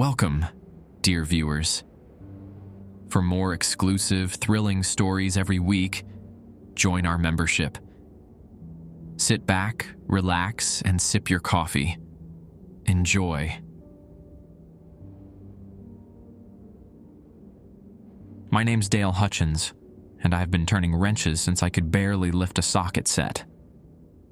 Welcome, dear viewers. For more exclusive, thrilling stories every week, join our membership. Sit back, relax, and sip your coffee. Enjoy. My name's Dale Hutchins, and I've been turning wrenches since I could barely lift a socket set.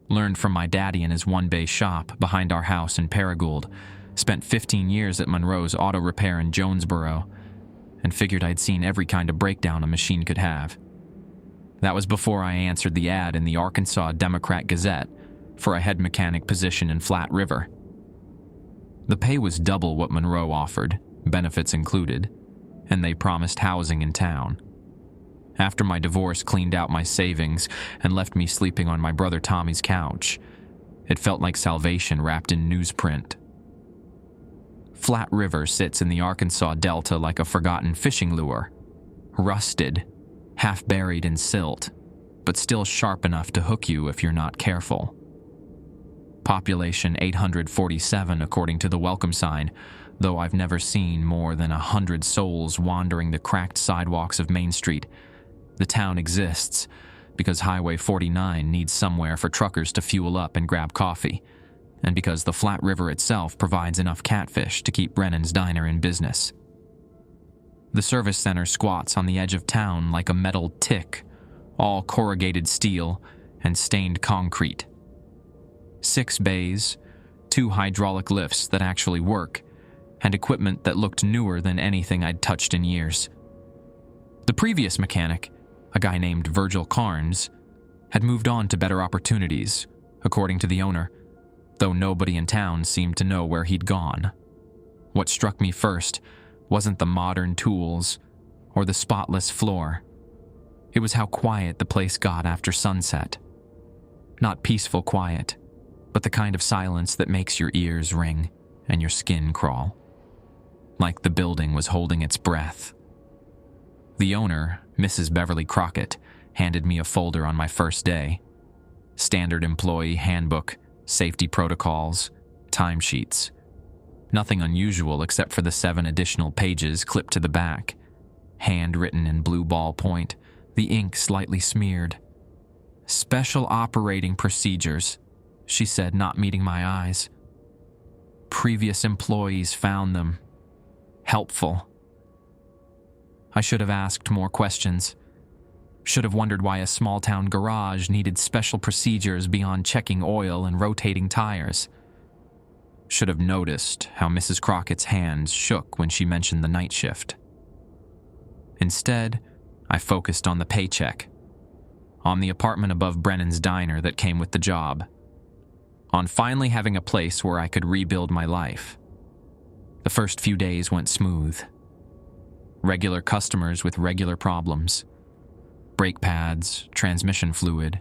Learned from my daddy in his one-bay shop behind our house in Paragould, spent 15 years at Monroe's Auto Repair in Jonesboro, and figured I'd seen every kind of breakdown a machine could have. That was before I answered the ad in the Arkansas Democrat Gazette for a head mechanic position in Flat River. The pay was double what Monroe offered, benefits included, and they promised housing in town. After my divorce cleaned out my savings and left me sleeping on my brother Tommy's couch, it felt like salvation wrapped in newsprint. Flat River sits in the Arkansas Delta like a forgotten fishing lure, rusted, half buried in silt, but still sharp enough to hook you if you're not careful. Population 847 according to the welcome sign, though I've never seen more than 100 souls wandering the cracked sidewalks of Main Street. The town exists because Highway 49 needs somewhere for truckers to fuel up and grab coffee, and because the Flat River itself provides enough catfish to keep Brennan's Diner in business. The service center squats on the edge of town like a metal tick, all corrugated steel and stained concrete. 6 bays, 2 hydraulic lifts that actually work, and equipment that looked newer than anything I'd touched in years. The previous mechanic, a guy named Virgil Carnes, had moved on to better opportunities, according to the owner, though nobody in town seemed to know where he'd gone. What struck me first wasn't the modern tools or the spotless floor. It was how quiet the place got after sunset. Not peaceful quiet, but the kind of silence that makes your ears ring and your skin crawl. Like the building was holding its breath. The owner, Mrs. Beverly Crockett, handed me a folder on my first day. Standard employee handbook, safety protocols, timesheets. Nothing unusual except for the 7 additional pages clipped to the back. Handwritten in blue ballpoint, the ink slightly smeared. Special operating procedures, she said, not meeting my eyes. Previous employees found them. Helpful. I should have asked more questions. Should have wondered why a small-town garage needed special procedures beyond checking oil and rotating tires. Should have noticed how Mrs. Crockett's hands shook when she mentioned the night shift. Instead, I focused on the paycheck, on the apartment above Brennan's Diner that came with the job, on finally having a place where I could rebuild my life. The first few days went smooth. Regular customers with regular problems. Brake pads, transmission fluid,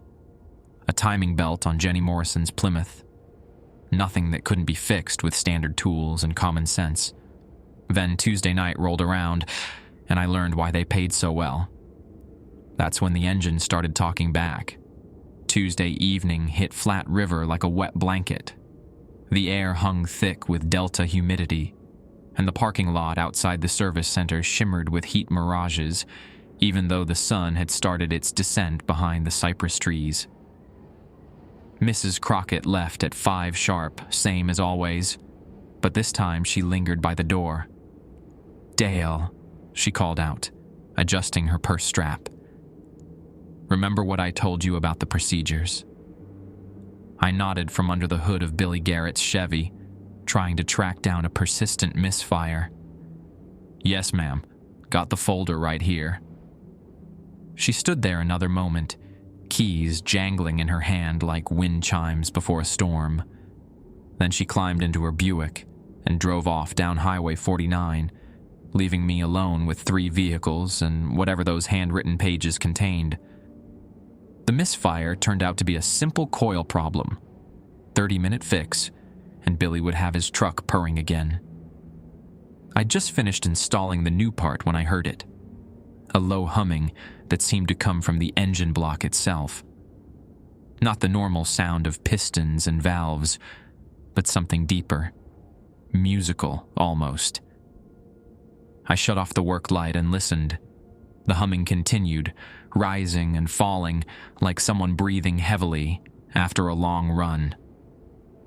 a timing belt on Jenny Morrison's Plymouth. Nothing that couldn't be fixed with standard tools and common sense. Then Tuesday night rolled around, and I learned why they paid so well. That's when the engine started talking back. Tuesday evening hit Flat River like a wet blanket. The air hung thick with delta humidity, and the parking lot outside the service center shimmered with heat mirages, even though the sun had started its descent behind the cypress trees. Mrs. Crockett left at 5 sharp, same as always, but this time she lingered by the door. "Dale," she called out, adjusting her purse strap. "Remember what I told you about the procedures?" I nodded from under the hood of Billy Garrett's Chevy, trying to track down a persistent misfire. "Yes, ma'am. Got the folder right here." She stood there another moment, keys jangling in her hand like wind chimes before a storm. Then she climbed into her Buick and drove off down Highway 49, leaving me alone with 3 vehicles and whatever those handwritten pages contained. The misfire turned out to be a simple coil problem. 30-minute fix, and Billy would have his truck purring again. I'd just finished installing the new part when I heard it. A low humming that seemed to come from the engine block itself. Not the normal sound of pistons and valves, but something deeper, musical almost, I shut off the work light and listened. The humming continued, rising and falling like someone breathing heavily after a long run.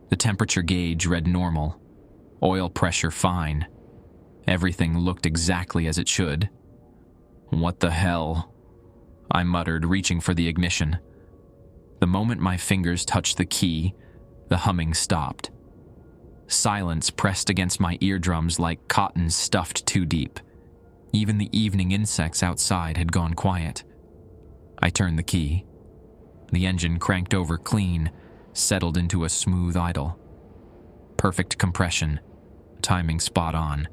The temperature gauge read normal, oil pressure fine. Everything looked exactly as it should. "What the hell?" I muttered, reaching for the ignition. The moment my fingers touched the key, the humming stopped. Silence pressed against my eardrums like cotton stuffed too deep. Even the evening insects outside had gone quiet. I turned the key. The engine cranked over clean, settled into a smooth idle. Perfect compression, timing spot on.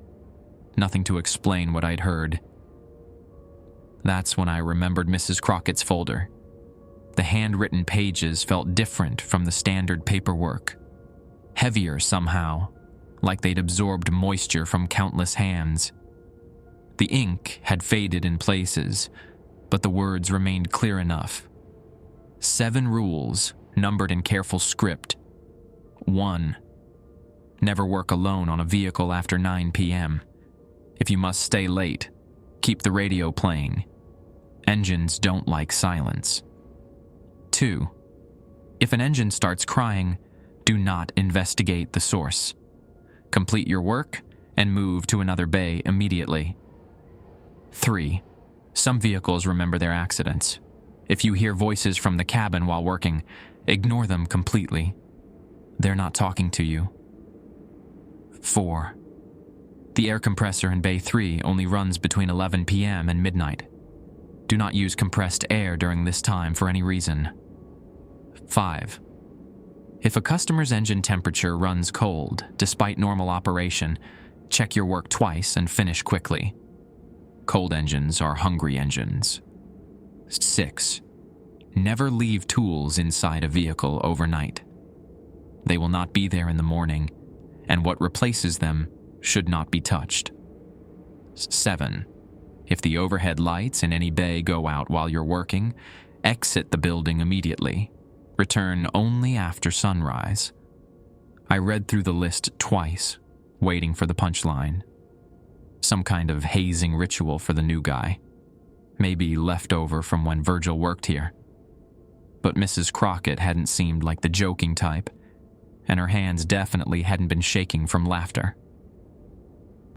Nothing to explain what I'd heard. That's when I remembered Mrs. Crockett's folder. The handwritten pages felt different from the standard paperwork. Heavier somehow, like they'd absorbed moisture from countless hands. The ink had faded in places, but the words remained clear enough. 7 rules, numbered in careful script. 1. Never work alone on a vehicle after 9 p.m. If you must stay late, keep the radio playing. Engines don't like silence. 2. If an engine starts crying, do not investigate the source. Complete your work and move to another bay immediately. 3. Some vehicles remember their accidents. If you hear voices from the cabin while working, ignore them completely. They're not talking to you. 4. The air compressor in Bay 3 only runs between 11 p.m. and midnight. Do not use compressed air during this time for any reason. 5. If a customer's engine temperature runs cold, despite normal operation, check your work twice and finish quickly. Cold engines are hungry engines. 6. Never leave tools inside a vehicle overnight. They will not be there in the morning, and what replaces them should not be touched. 7. If the overhead lights in any bay go out while you're working, exit the building immediately. Return only after sunrise. I read through the list twice, waiting for the punchline. Some kind of hazing ritual for the new guy. Maybe leftover from when Virgil worked here. But Mrs. Crockett hadn't seemed like the joking type, and her hands definitely hadn't been shaking from laughter.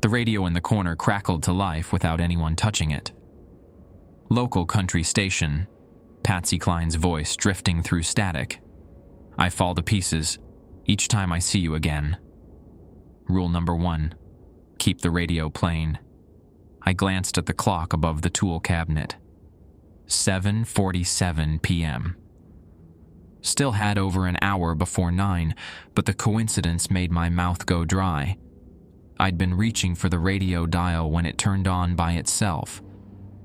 The radio in the corner crackled to life without anyone touching it. Local country station, Patsy Cline's voice drifting through static. I fall to pieces each time I see you again. Rule number 1, keep the radio playing. I glanced at the clock above the tool cabinet. 7:47 p.m. Still had over an hour before 9, but the coincidence made my mouth go dry. I'd been reaching for the radio dial when it turned on by itself.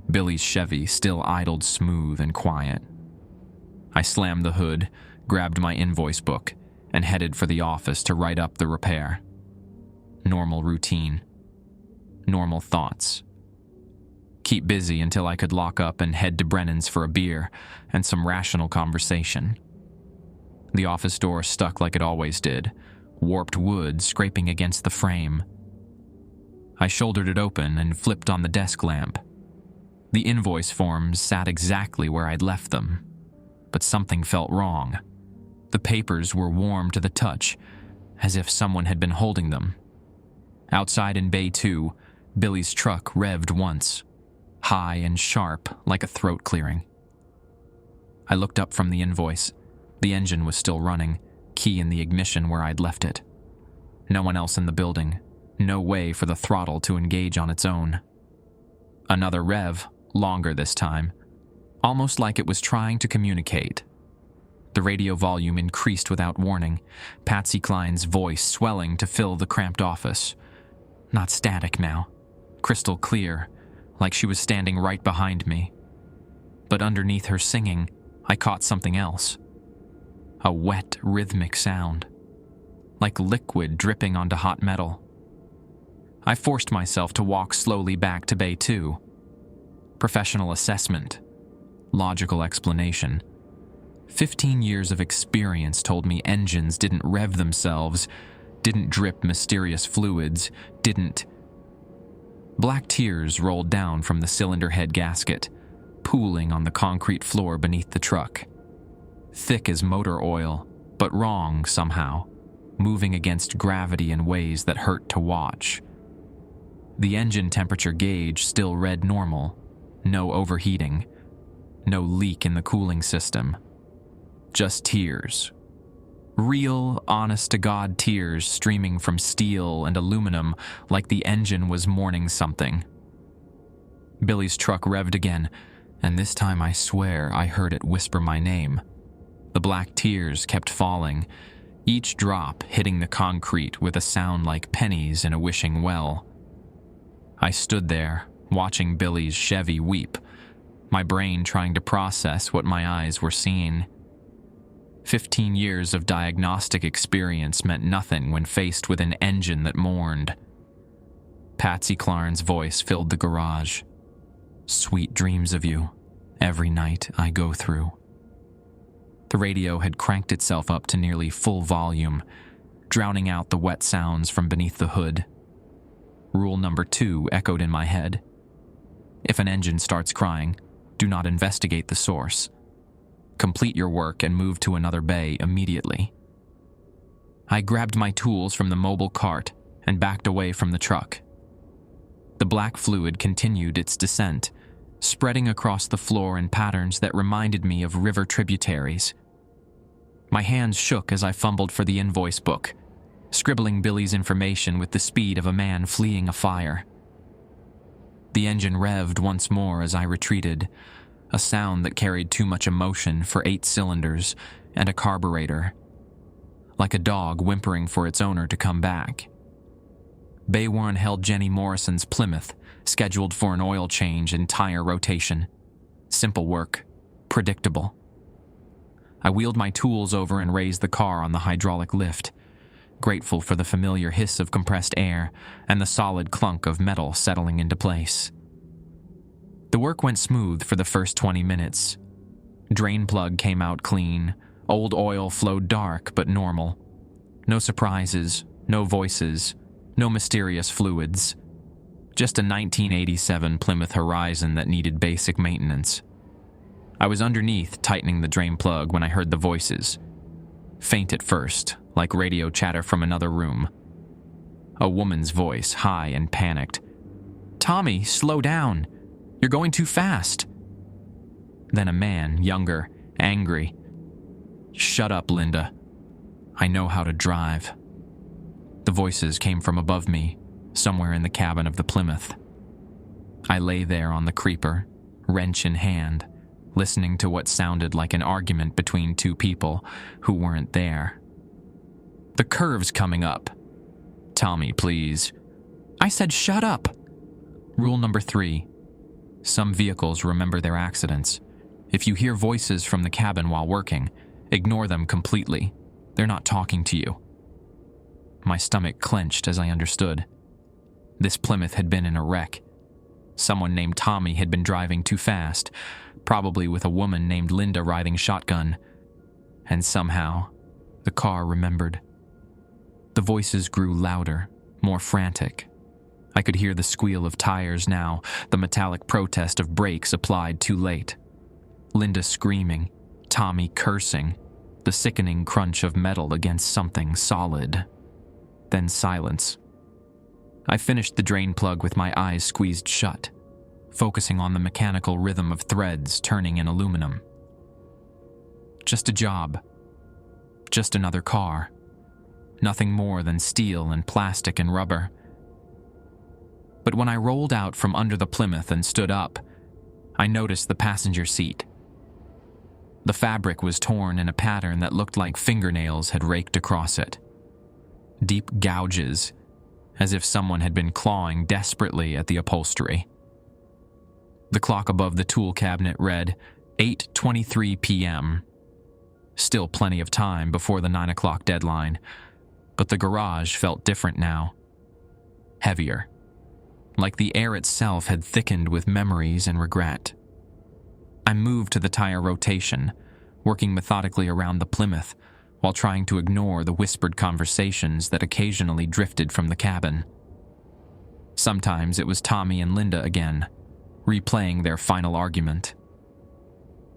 Billy's Chevy still idled smooth and quiet. I slammed the hood, grabbed my invoice book, and headed for the office to write up the repair. Normal routine. Normal thoughts. Keep busy until I could lock up and head to Brennan's for a beer and some rational conversation. The office door stuck like it always did, warped wood scraping against the frame. I shouldered it open and flipped on the desk lamp. The invoice forms sat exactly where I'd left them, but something felt wrong. The papers were warm to the touch, as if someone had been holding them. Outside in Bay 2, Billy's truck revved once, high and sharp like a throat clearing. I looked up from the invoice. The engine was still running, key in the ignition where I'd left it. No one else in the building, no way for the throttle to engage on its own. Another rev, longer this time, almost like it was trying to communicate. The radio volume increased without warning, Patsy Cline's voice swelling to fill the cramped office. Not static now, crystal clear, like she was standing right behind me. But underneath her singing, I caught something else. A wet, rhythmic sound, like liquid dripping onto hot metal. I forced myself to walk slowly back to Bay 2. Professional assessment. Logical explanation. 15 years of experience told me engines didn't rev themselves, didn't drip mysterious fluids, didn't... Black tears rolled down from the cylinder head gasket, pooling on the concrete floor beneath the truck. Thick as motor oil, but wrong somehow, moving against gravity in ways that hurt to watch. The engine temperature gauge still read normal, no overheating, no leak in the cooling system. Just tears. Real, honest-to-God tears streaming from steel and aluminum like the engine was mourning something. Billy's truck revved again, and this time I swear I heard it whisper my name. The black tears kept falling, each drop hitting the concrete with a sound like pennies in a wishing well. I stood there, watching Billy's Chevy weep, my brain trying to process what my eyes were seeing. 15 years of diagnostic experience meant nothing when faced with an engine that mourned. Patsy Clarn's voice filled the garage. "Sweet dreams of you, every night I go through." The radio had cranked itself up to nearly full volume, drowning out the wet sounds from beneath the hood. Rule number 2 echoed in my head. If an engine starts crying, do not investigate the source. Complete your work and move to another bay immediately. I grabbed my tools from the mobile cart and backed away from the truck. The black fluid continued its descent, spreading across the floor in patterns that reminded me of river tributaries. My hands shook as I fumbled for the invoice book, scribbling Billy's information with the speed of a man fleeing a fire. The engine revved once more as I retreated, a sound that carried too much emotion for 8 cylinders and a carburetor, like a dog whimpering for its owner to come back. Bay 1 held Jenny Morrison's Plymouth, scheduled for an oil change and tire rotation. Simple work, predictable. I wheeled my tools over and raised the car on the hydraulic lift, grateful for the familiar hiss of compressed air and the solid clunk of metal settling into place. The work went smooth for the first 20 minutes. Drain plug came out clean, old oil flowed dark but normal. No surprises, no voices, no mysterious fluids. Just a 1987 Plymouth Horizon that needed basic maintenance. I was underneath tightening the drain plug when I heard the voices. Faint at first, like radio chatter from another room. A woman's voice, high and panicked. "Tommy, slow down. You're going too fast." Then a man, younger, angry. "Shut up, Linda. I know how to drive." The voices came from above me, somewhere in the cabin of the Plymouth. I lay there on the creeper, wrench in hand, listening to what sounded like an argument between 2 people who weren't there. "The curve's coming up." "Tommy, please." "I said shut up." Rule number 3. Some vehicles remember their accidents. If you hear voices from the cabin while working, ignore them completely. They're not talking to you. My stomach clenched as I understood. This Plymouth had been in a wreck. Someone named Tommy had been driving too fast, probably with a woman named Linda riding shotgun. And somehow, the car remembered. The voices grew louder, more frantic. I could hear the squeal of tires now, the metallic protest of brakes applied too late. Linda screaming, Tommy cursing, the sickening crunch of metal against something solid. Then silence. I finished the drain plug with my eyes squeezed shut, focusing on the mechanical rhythm of threads turning in aluminum. Just a job. Just another car. Nothing more than steel and plastic and rubber. But when I rolled out from under the Plymouth and stood up, I noticed the passenger seat. The fabric was torn in a pattern that looked like fingernails had raked across it. Deep gouges, as if someone had been clawing desperately at the upholstery. The clock above the tool cabinet read 8:23 p.m. Still plenty of time before the 9 o'clock deadline, but the garage felt different now. Heavier. Like the air itself had thickened with memories and regret. I moved to the tire rotation, working methodically around the Plymouth, while trying to ignore the whispered conversations that occasionally drifted from the cabin. Sometimes it was Tommy and Linda again, replaying their final argument.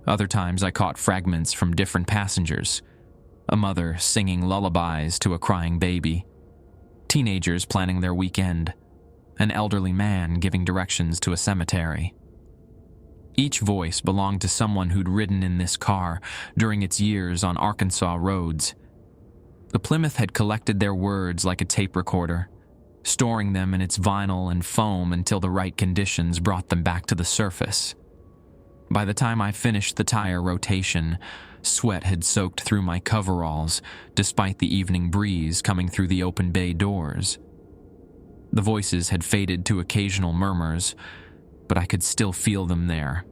Other times I caught fragments from different passengers, a mother singing lullabies to a crying baby, teenagers planning their weekend, an elderly man giving directions to a cemetery. Each voice belonged to someone who'd ridden in this car during its years on Arkansas roads. The Plymouth had collected their words like a tape recorder, storing them in its vinyl and foam until the right conditions brought them back to the surface. By the time I finished the tire rotation, sweat had soaked through my coveralls, despite the evening breeze coming through the open bay doors. The voices had faded to occasional murmurs, but I could still feel them there,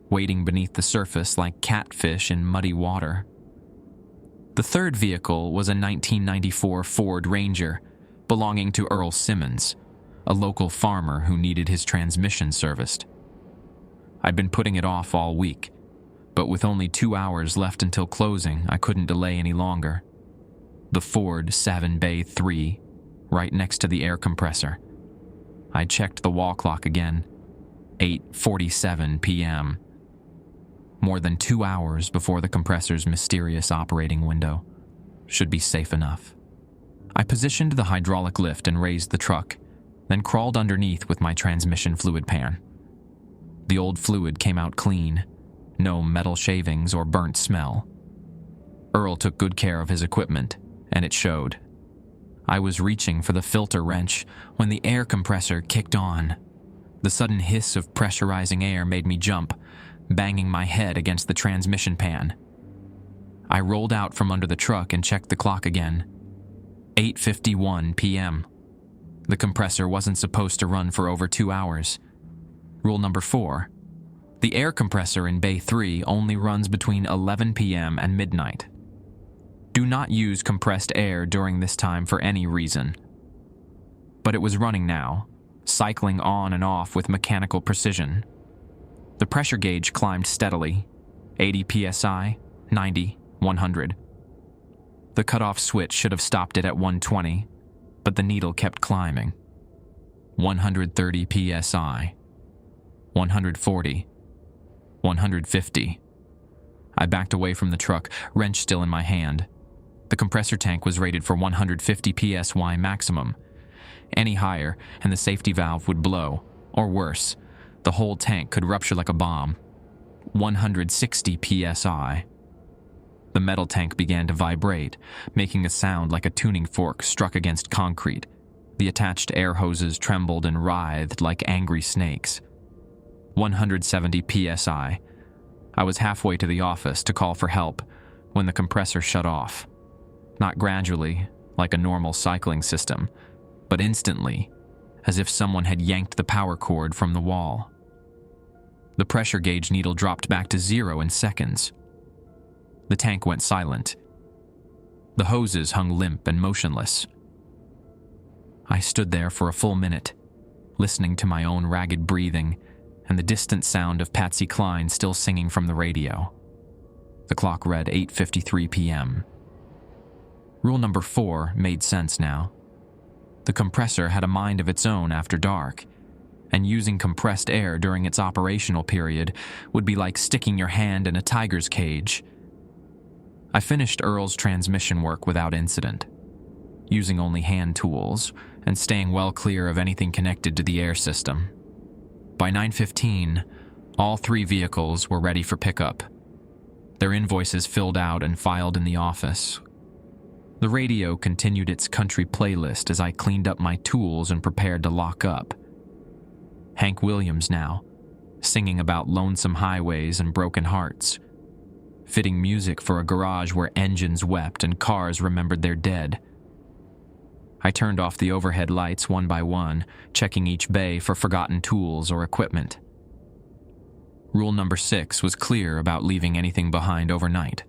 waiting beneath the surface like catfish in muddy water. The third vehicle was a 1994 Ford Ranger, belonging to Earl Simmons, a local farmer who needed his transmission serviced. I'd been putting it off all week, but with only 2 hours left until closing, I couldn't delay any longer. The Ford Savin Bay 3, right next to the air compressor. I checked the wall clock again. 8:47 p.m. More than 2 hours before the compressor's mysterious operating window. Should be safe enough. I positioned the hydraulic lift and raised the truck, then crawled underneath with my transmission fluid pan. The old fluid came out clean. No metal shavings or burnt smell. Earl took good care of his equipment, and it showed. I was reaching for the filter wrench when the air compressor kicked on. The sudden hiss of pressurizing air made me jump, banging my head against the transmission pan. I rolled out from under the truck and checked the clock again. 8:51 p.m. The compressor wasn't supposed to run for over 2 hours. Rule number 4. The air compressor in Bay 3 only runs between 11 p.m. and midnight. Do not use compressed air during this time for any reason. But it was running now, cycling on and off with mechanical precision. The pressure gauge climbed steadily, 80 psi, 90, 100. The cutoff switch should have stopped it at 120, but the needle kept climbing. 130 psi, 140, 150. I backed away from the truck, wrench still in my hand. The compressor tank was rated for 150 psi maximum. Any higher, and the safety valve would blow, or worse, the whole tank could rupture like a bomb. 160 psi. The metal tank began to vibrate, making a sound like a tuning fork struck against concrete. The attached air hoses trembled and writhed like angry snakes. 170 psi. I was halfway to the office to call for help when the compressor shut off. Not gradually, like a normal cycling system, but instantly, as if someone had yanked the power cord from the wall. The pressure gauge needle dropped back to 0 in seconds. The tank went silent. The hoses hung limp and motionless. I stood there for a full minute, listening to my own ragged breathing and the distant sound of Patsy Cline still singing from the radio. The clock read 8:53 p.m. Rule number 4 made sense now. The compressor had a mind of its own after dark, and using compressed air during its operational period would be like sticking your hand in a tiger's cage. I finished Earl's transmission work without incident, using only hand tools and staying well clear of anything connected to the air system. By 9:15, all 3 vehicles were ready for pickup. Their invoices filled out and filed in the office. The radio continued its country playlist as I cleaned up my tools and prepared to lock up. Hank Williams now, singing about lonesome highways and broken hearts, fitting music for a garage where engines wept and cars remembered their dead. I turned off the overhead lights one by one, checking each bay for forgotten tools or equipment. Rule number 6 was clear about leaving anything behind overnight.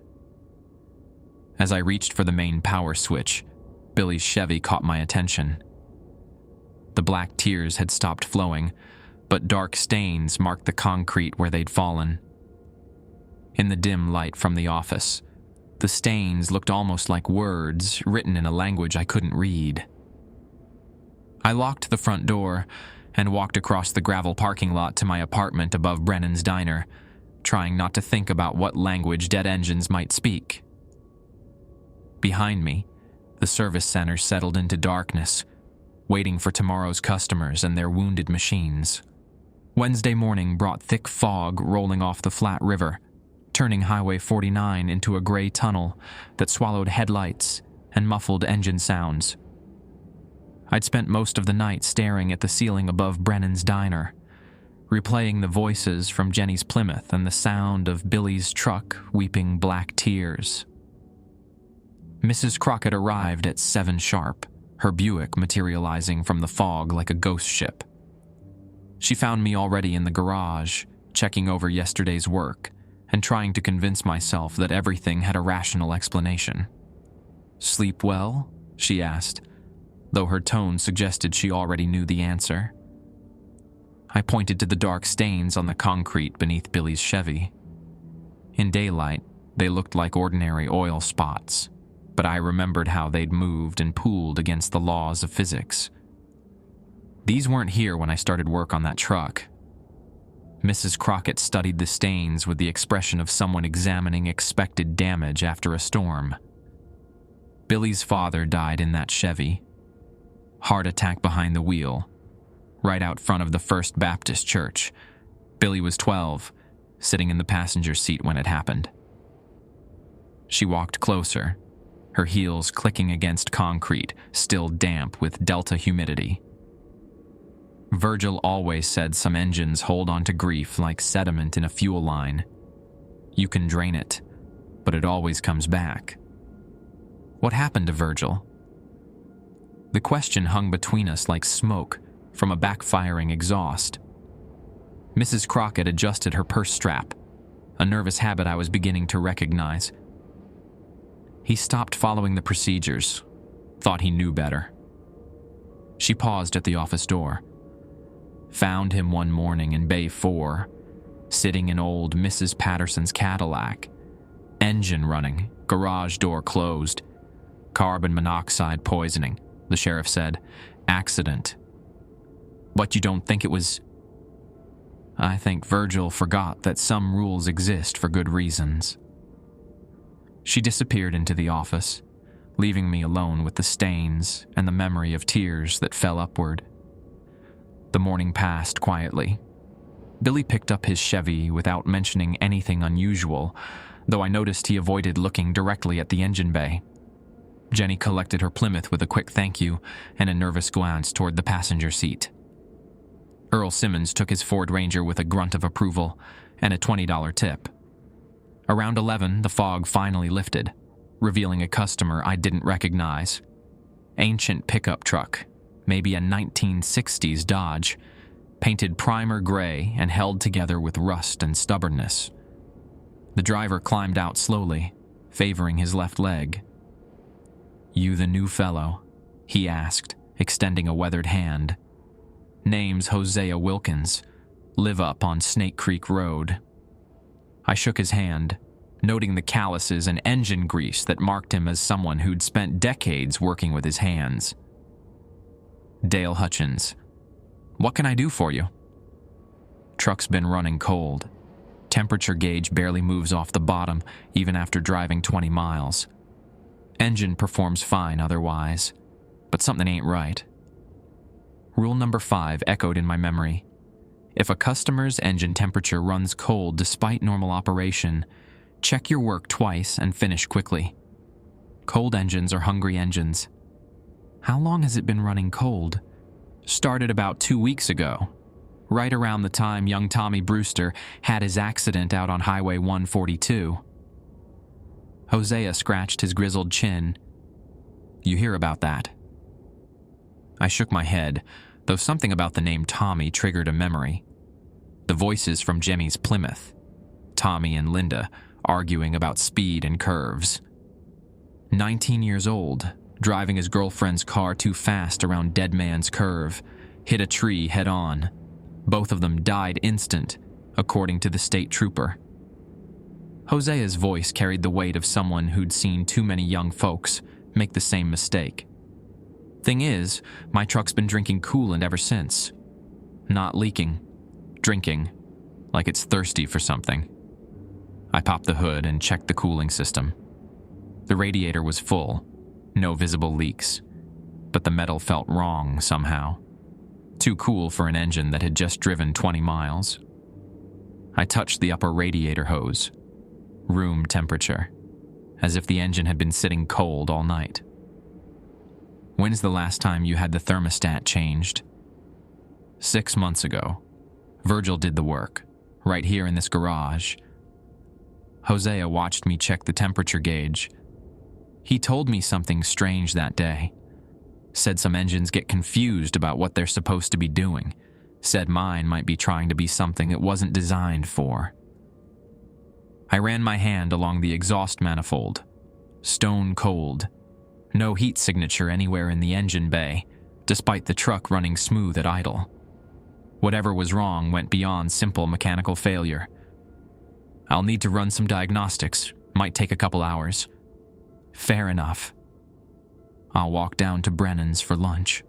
As I reached for the main power switch, Billy's Chevy caught my attention. The black tears had stopped flowing, but dark stains marked the concrete where they'd fallen. In the dim light from the office, the stains looked almost like words written in a language I couldn't read. I locked the front door and walked across the gravel parking lot to my apartment above Brennan's Diner, trying not to think about what language dead engines might speak. Behind me, the service center settled into darkness, waiting for tomorrow's customers and their wounded machines. Wednesday morning brought thick fog rolling off the flat river, turning Highway 49 into a gray tunnel that swallowed headlights and muffled engine sounds. I'd spent most of the night staring at the ceiling above Brennan's Diner, replaying the voices from Jenny's Plymouth and the sound of Billy's truck weeping black tears. Mrs. Crockett arrived at 7 sharp, her Buick materializing from the fog like a ghost ship. She found me already in the garage, checking over yesterday's work and trying to convince myself that everything had a rational explanation. "Sleep well?" she asked, though her tone suggested she already knew the answer. I pointed to the dark stains on the concrete beneath Billy's Chevy. In daylight, they looked like ordinary oil spots, but I remembered how they'd moved and pooled against the laws of physics. These weren't here when I started work on that truck. Mrs. Crockett studied the stains with the expression of someone examining expected damage after a storm. Billy's father died in that Chevy. Heart attack behind the wheel, right out front of the First Baptist Church. Billy was 12, sitting in the passenger seat when it happened. She walked closer, her heels clicking against concrete, still damp with delta humidity. Virgil always said some engines hold on to grief like sediment in a fuel line. You can drain it, but it always comes back. What happened to Virgil? The question hung between us like smoke from a backfiring exhaust. Mrs. Crockett adjusted her purse strap, a nervous habit I was beginning to recognize. He stopped following the procedures, thought he knew better. She paused at the office door. Found him one morning in Bay 4, sitting in old Mrs. Patterson's Cadillac. Engine running, garage door closed. Carbon monoxide poisoning, the sheriff said. Accident. But you don't think it was... I think Virgil forgot that some rules exist for good reasons. She disappeared into the office, leaving me alone with the stains and the memory of tears that fell upward. The morning passed quietly. Billy picked up his Chevy without mentioning anything unusual, though I noticed he avoided looking directly at the engine bay. Jenny collected her Plymouth with a quick thank you and a nervous glance toward the passenger seat. Earl Simmons took his Ford Ranger with a grunt of approval and a $20 tip. Around 11, the fog finally lifted, revealing a customer I didn't recognize. Ancient pickup truck, maybe a 1960s Dodge, painted primer gray and held together with rust and stubbornness. The driver climbed out slowly, favoring his left leg. "You the new fellow?" he asked, extending a weathered hand. "Name's Hosea Wilkins. Live up on Snake Creek Road." I shook his hand, noting the calluses and engine grease that marked him as someone who'd spent decades working with his hands. "Dale Hutchins. What can I do for you?" "Truck's been running cold. Temperature gauge barely moves off the bottom even after driving 20 miles. Engine performs fine otherwise, but something ain't right." Rule number 5 echoed in my memory. If a customer's engine temperature runs cold despite normal operation, check your work twice and finish quickly. Cold engines are hungry engines. How long has it been running cold? Started about 2 weeks ago, right around the time young Tommy Brewster had his accident out on Highway 142. Hosea scratched his grizzled chin. "You hear about that?" I shook my head, though something about the name Tommy triggered a memory. The voices from Jenny's Plymouth, Tommy and Linda, arguing about speed and curves. 19 years old, driving his girlfriend's car too fast around Dead Man's Curve, hit a tree head-on. Both of them died instant, according to the state trooper. Hosea's voice carried the weight of someone who'd seen too many young folks make the same mistake. Thing is, my truck's been drinking coolant ever since. Not leaking, drinking, like it's thirsty for something. I popped the hood and checked the cooling system. The radiator was full, no visible leaks, but the metal felt wrong somehow. Too cool for an engine that had just driven 20 miles. I touched the upper radiator hose, room temperature, as if the engine had been sitting cold all night. When's the last time you had the thermostat changed? 6 months ago. Virgil did the work, right here in this garage. Hosea watched me check the temperature gauge. He told me something strange that day. Said some engines get confused about what they're supposed to be doing. Said mine might be trying to be something it wasn't designed for. I ran my hand along the exhaust manifold. Stone cold. No heat signature anywhere in the engine bay, despite the truck running smooth at idle. Whatever was wrong went beyond simple mechanical failure. I'll need to run some diagnostics. Might take a couple hours. Fair enough. I'll walk down to Brennan's for lunch.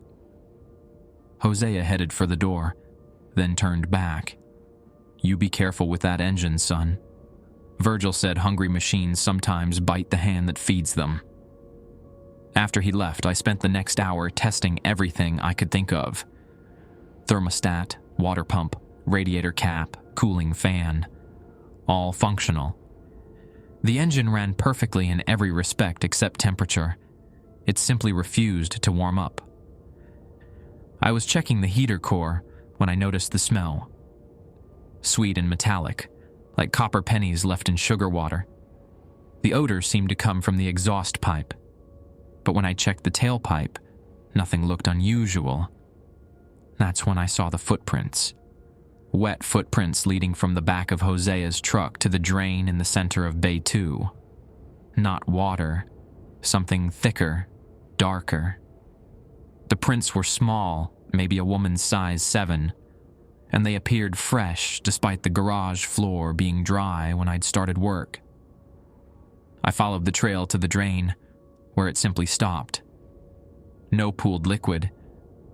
Hosea headed for the door, then turned back. You be careful with that engine, son. Virgil said hungry machines sometimes bite the hand that feeds them. After he left, I spent the next hour testing everything I could think of. Thermostat, water pump, radiator cap, cooling fan. All functional. The engine ran perfectly in every respect except temperature. It simply refused to warm up. I was checking the heater core when I noticed the smell. Sweet and metallic, like copper pennies left in sugar water. The odor seemed to come from the exhaust pipe. But when I checked the tailpipe, nothing looked unusual. That's when I saw the footprints. Wet footprints leading from the back of Hosea's truck to the drain in the center of Bay 2. Not water, something thicker, darker. The prints were small, maybe a woman's size 7, and they appeared fresh despite the garage floor being dry when I'd started work. I followed the trail to the drain, where it simply stopped. No pooled liquid,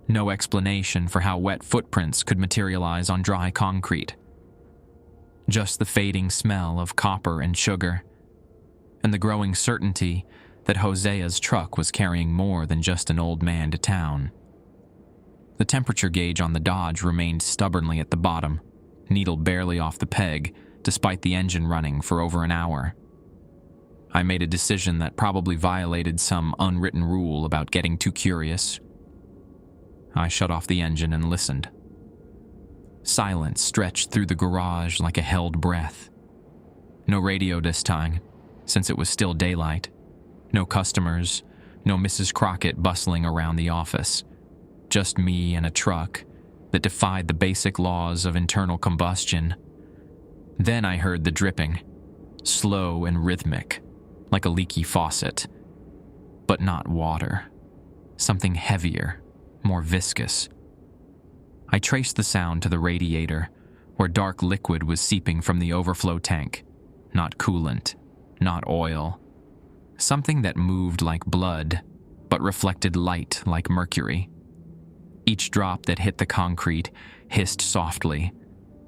no explanation for how wet footprints could materialize on dry concrete. Just the fading smell of copper and sugar, and the growing certainty that Hosea's truck was carrying more than just an old man to town. The temperature gauge on the Dodge remained stubbornly at the bottom, needle barely off the peg, despite the engine running for over an hour. I made a decision that probably violated some unwritten rule about getting too curious. I shut off the engine and listened. Silence stretched through the garage like a held breath. No radio this time, since it was still daylight. No customers, no Mrs. Crockett bustling around the office. Just me and a truck that defied the basic laws of internal combustion. Then I heard the dripping, slow and rhythmic, like a leaky faucet. But not water. Something heavier, more viscous. I traced the sound to the radiator, where dark liquid was seeping from the overflow tank. Not coolant, not oil. Something that moved like blood, but reflected light like mercury. Each drop that hit the concrete hissed softly,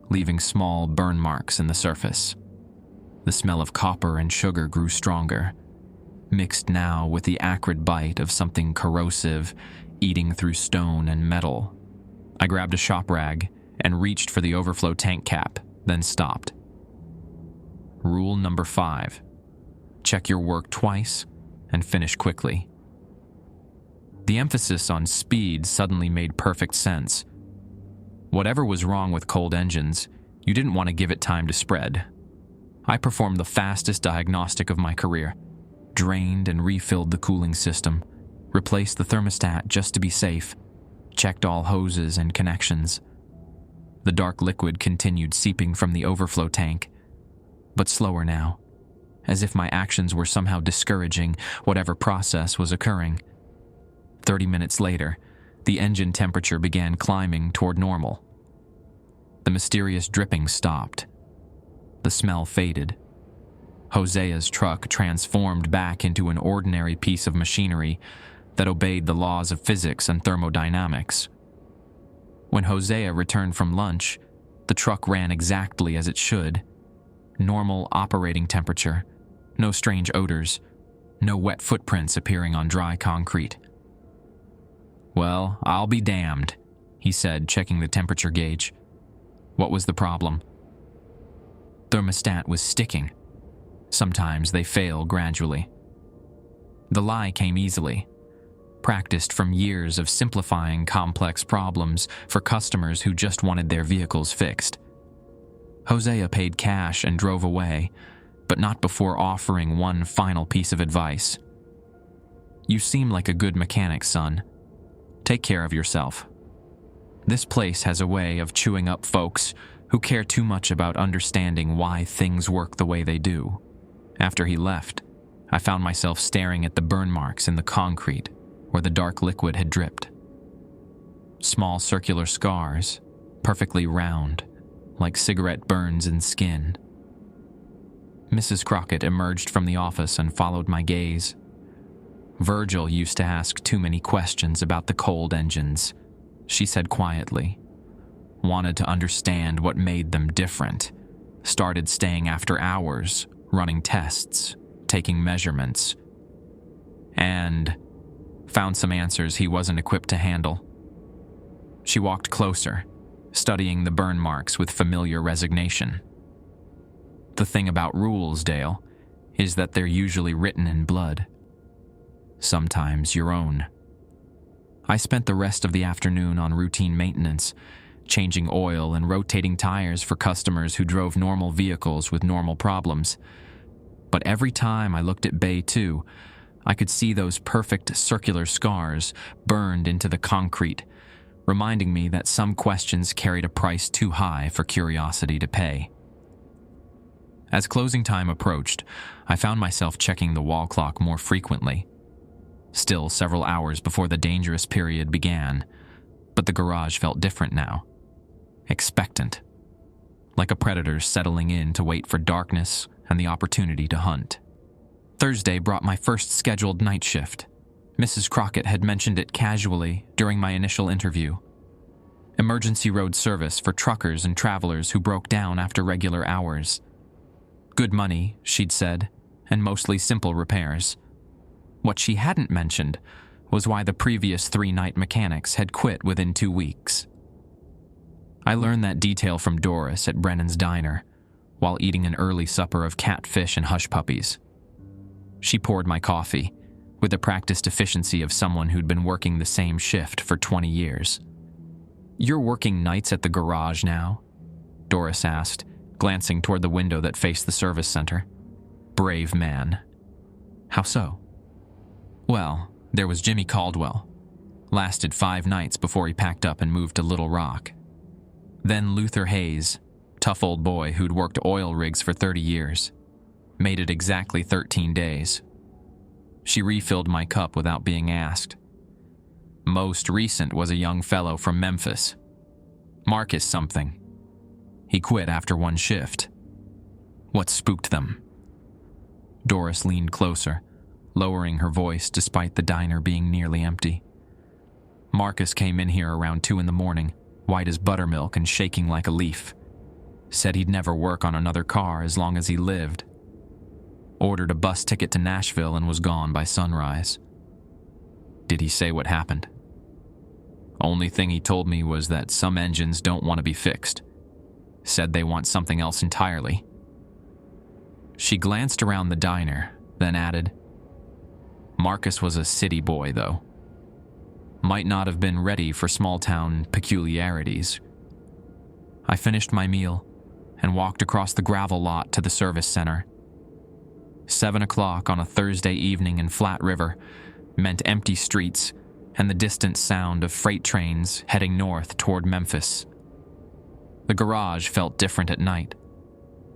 leaving small burn marks in the surface. The smell of copper and sugar grew stronger, mixed now with the acrid bite of something corrosive eating through stone and metal. I grabbed a shop rag and reached for the overflow tank cap, then stopped. Rule number 5. Check your work twice and finish quickly. The emphasis on speed suddenly made perfect sense. Whatever was wrong with cold engines, you didn't want to give it time to spread. I performed the fastest diagnostic of my career, drained and refilled the cooling system, replaced the thermostat just to be safe, checked all hoses and connections. The dark liquid continued seeping from the overflow tank, but slower now, as if my actions were somehow discouraging whatever process was occurring. 30 minutes later, the engine temperature began climbing toward normal. The mysterious dripping stopped. The smell faded. Hosea's truck transformed back into an ordinary piece of machinery, that obeyed the laws of physics and thermodynamics. When Hosea returned from lunch, the truck ran exactly as it should. Normal operating temperature, no strange odors, no wet footprints appearing on dry concrete. "Well, I'll be damned," he said, checking the temperature gauge. What was the problem? Thermostat was sticking. Sometimes they fail gradually. The lie came easily, practiced from years of simplifying complex problems for customers who just wanted their vehicles fixed. Hosea paid cash and drove away, but not before offering one final piece of advice. "You seem like a good mechanic, son. Take care of yourself. This place has a way of chewing up folks who care too much about understanding why things work the way they do." After he left, I found myself staring at the burn marks in the concrete where the dark liquid had dripped. Small circular scars, perfectly round, like cigarette burns in skin. Mrs. Crockett emerged from the office and followed my gaze. "Virgil used to ask too many questions about the cold engines," she said quietly. "Wanted to understand what made them different. Started staying after hours, running tests, taking measurements. And found some answers he wasn't equipped to handle." She walked closer, studying the burn marks with familiar resignation. "The thing about rules, Dale, is that they're usually written in blood. Sometimes your own." I spent the rest of the afternoon on routine maintenance, changing oil and rotating tires for customers who drove normal vehicles with normal problems. But every time I looked at Bay 2, I could see those perfect circular scars burned into the concrete, reminding me that some questions carried a price too high for curiosity to pay. As closing time approached, I found myself checking the wall clock more frequently. Still several hours before the dangerous period began, but the garage felt different now. Expectant. Like a predator settling in to wait for darkness and the opportunity to hunt. Thursday brought my first scheduled night shift. Mrs. Crockett had mentioned it casually during my initial interview. Emergency road service for truckers and travelers who broke down after regular hours. Good money, she'd said, and mostly simple repairs. What she hadn't mentioned was why the previous 3 night mechanics had quit within 2 weeks. I learned that detail from Doris at Brennan's Diner, while eating an early supper of catfish and hush puppies. She poured my coffee, with the practiced efficiency of someone who'd been working the same shift for 20 years. "You're working nights at the garage now?" Doris asked, glancing toward the window that faced the service center. "Brave man." "How so?" "Well, there was Jimmy Caldwell. Lasted 5 nights before he packed up and moved to Little Rock. Then Luther Hayes, tough old boy who'd worked oil rigs for 30 years. Made it exactly 13 days. She refilled my cup without being asked. Most recent was a young fellow from Memphis. Marcus something. He quit after 1 shift. What spooked them?" Doris leaned closer, lowering her voice despite the diner being nearly empty. "Marcus came in here around 2 in the morning, white as buttermilk and shaking like a leaf. Said he'd never work on another car as long as he lived. Ordered a bus ticket to Nashville and was gone by sunrise." "Did he say what happened?" "Only thing he told me was that some engines don't want to be fixed. Said they want something else entirely." She glanced around the diner, then added, "Marcus was a city boy, though. Might not have been ready for small-town peculiarities." I finished my meal and walked across the gravel lot to the service center. 7 o'clock on a Thursday evening in Flat River meant empty streets and the distant sound of freight trains heading north toward Memphis. The garage felt different at night,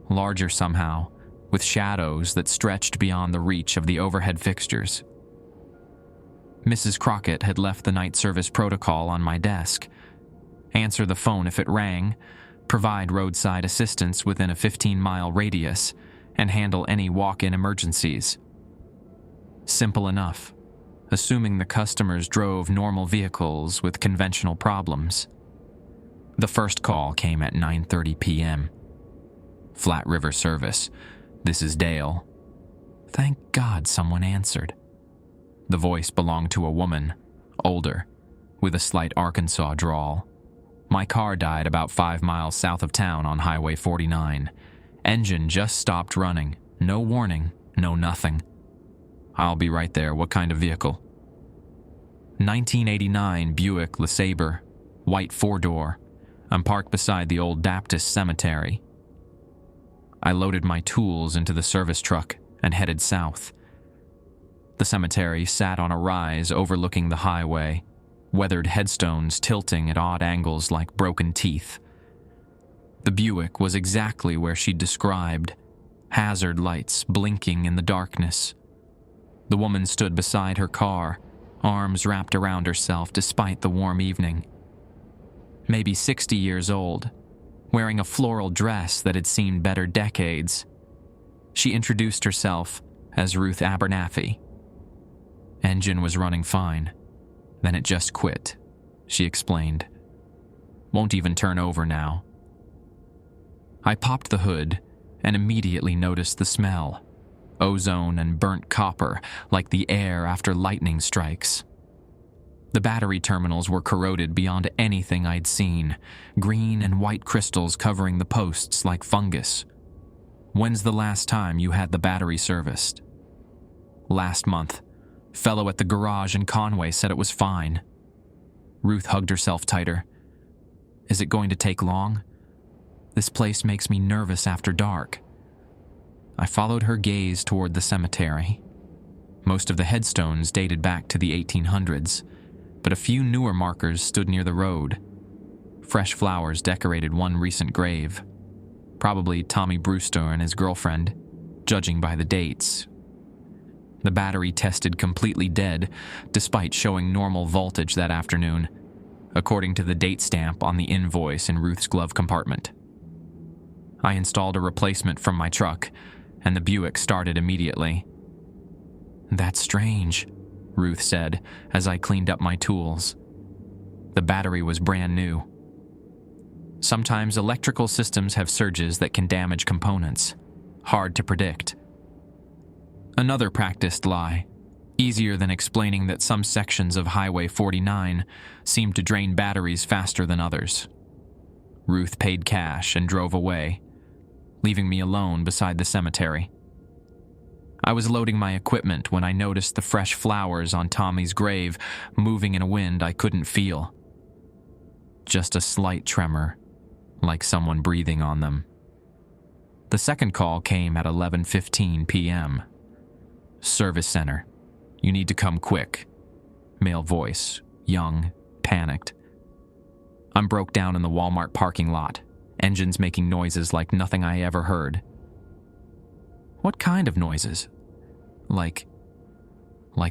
larger somehow, with shadows that stretched beyond the reach of the overhead fixtures. Mrs. Crockett had left the night service protocol on my desk. Answer the phone if it rang, provide roadside assistance within a 15-mile radius, and handle any walk-in emergencies. Simple enough, assuming the customers drove normal vehicles with conventional problems. The first call came at 9:30 p.m. Flat River Service. This is Dale. Thank God someone answered. The voice belonged to a woman, older, with a slight Arkansas drawl. My car died about 5 miles south of town on Highway 49. Engine just stopped running. No warning, no nothing. I'll be right there. What kind of vehicle? 1989 Buick LeSabre, white 4-door. I'm parked beside the old Baptist cemetery. I loaded my tools into the service truck and headed south. The cemetery sat on a rise overlooking the highway, weathered headstones tilting at odd angles like broken teeth. The Buick was exactly where she'd described, hazard lights blinking in the darkness. The woman stood beside her car, arms wrapped around herself despite the warm evening. Maybe 60 years old, wearing a floral dress that had seen better decades. She introduced herself as Ruth Abernathy. Engine was running fine. Then it just quit, she explained. Won't even turn over now. I popped the hood and immediately noticed the smell. Ozone and burnt copper, like the air after lightning strikes. The battery terminals were corroded beyond anything I'd seen, green and white crystals covering the posts like fungus. When's the last time you had the battery serviced? Last month. Fellow at the garage in Conway said it was fine. Ruth hugged herself tighter. Is it going to take long? This place makes me nervous after dark. I followed her gaze toward the cemetery. Most of the headstones dated back to the 1800s, but a few newer markers stood near the road. Fresh flowers decorated one recent grave. Probably Tommy Brewster and his girlfriend, judging by the dates. The battery tested completely dead, despite showing normal voltage that afternoon, according to the date stamp on the invoice in Ruth's glove compartment. I installed a replacement from my truck, and the Buick started immediately. That's strange, Ruth said as I cleaned up my tools. The battery was brand new. Sometimes electrical systems have surges that can damage components. Hard to predict. Another practiced lie, easier than explaining that some sections of Highway 49 seemed to drain batteries faster than others. Ruth paid cash and drove away, leaving me alone beside the cemetery. I was loading my equipment when I noticed the fresh flowers on Tommy's grave moving in a wind I couldn't feel. Just a slight tremor, like someone breathing on them. The second call came at 11:15 p.m. Service center. You need to come quick. Male voice, young, panicked. I'm broke down in the Walmart parking lot, engines making noises like nothing I ever heard. What kind of noises? Like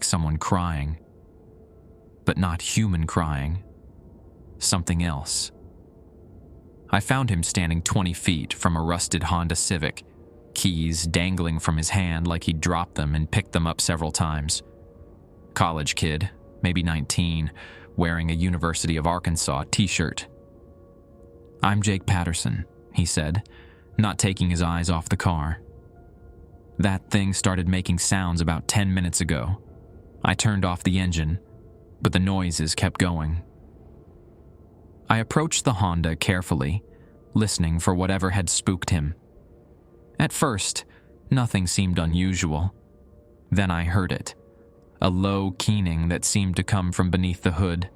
someone crying. But not human crying. Something else. I found him standing 20 feet from a rusted Honda Civic, keys dangling from his hand like he'd dropped them and picked them up several times. College kid, maybe 19, wearing a University of Arkansas t-shirt. I'm Jake Patterson, he said, not taking his eyes off the car. That thing started making sounds about 10 minutes ago. I turned off the engine, but the noises kept going. I approached the Honda carefully, listening for whatever had spooked him. At first, nothing seemed unusual. Then I heard it, a low keening that seemed to come from beneath the hood.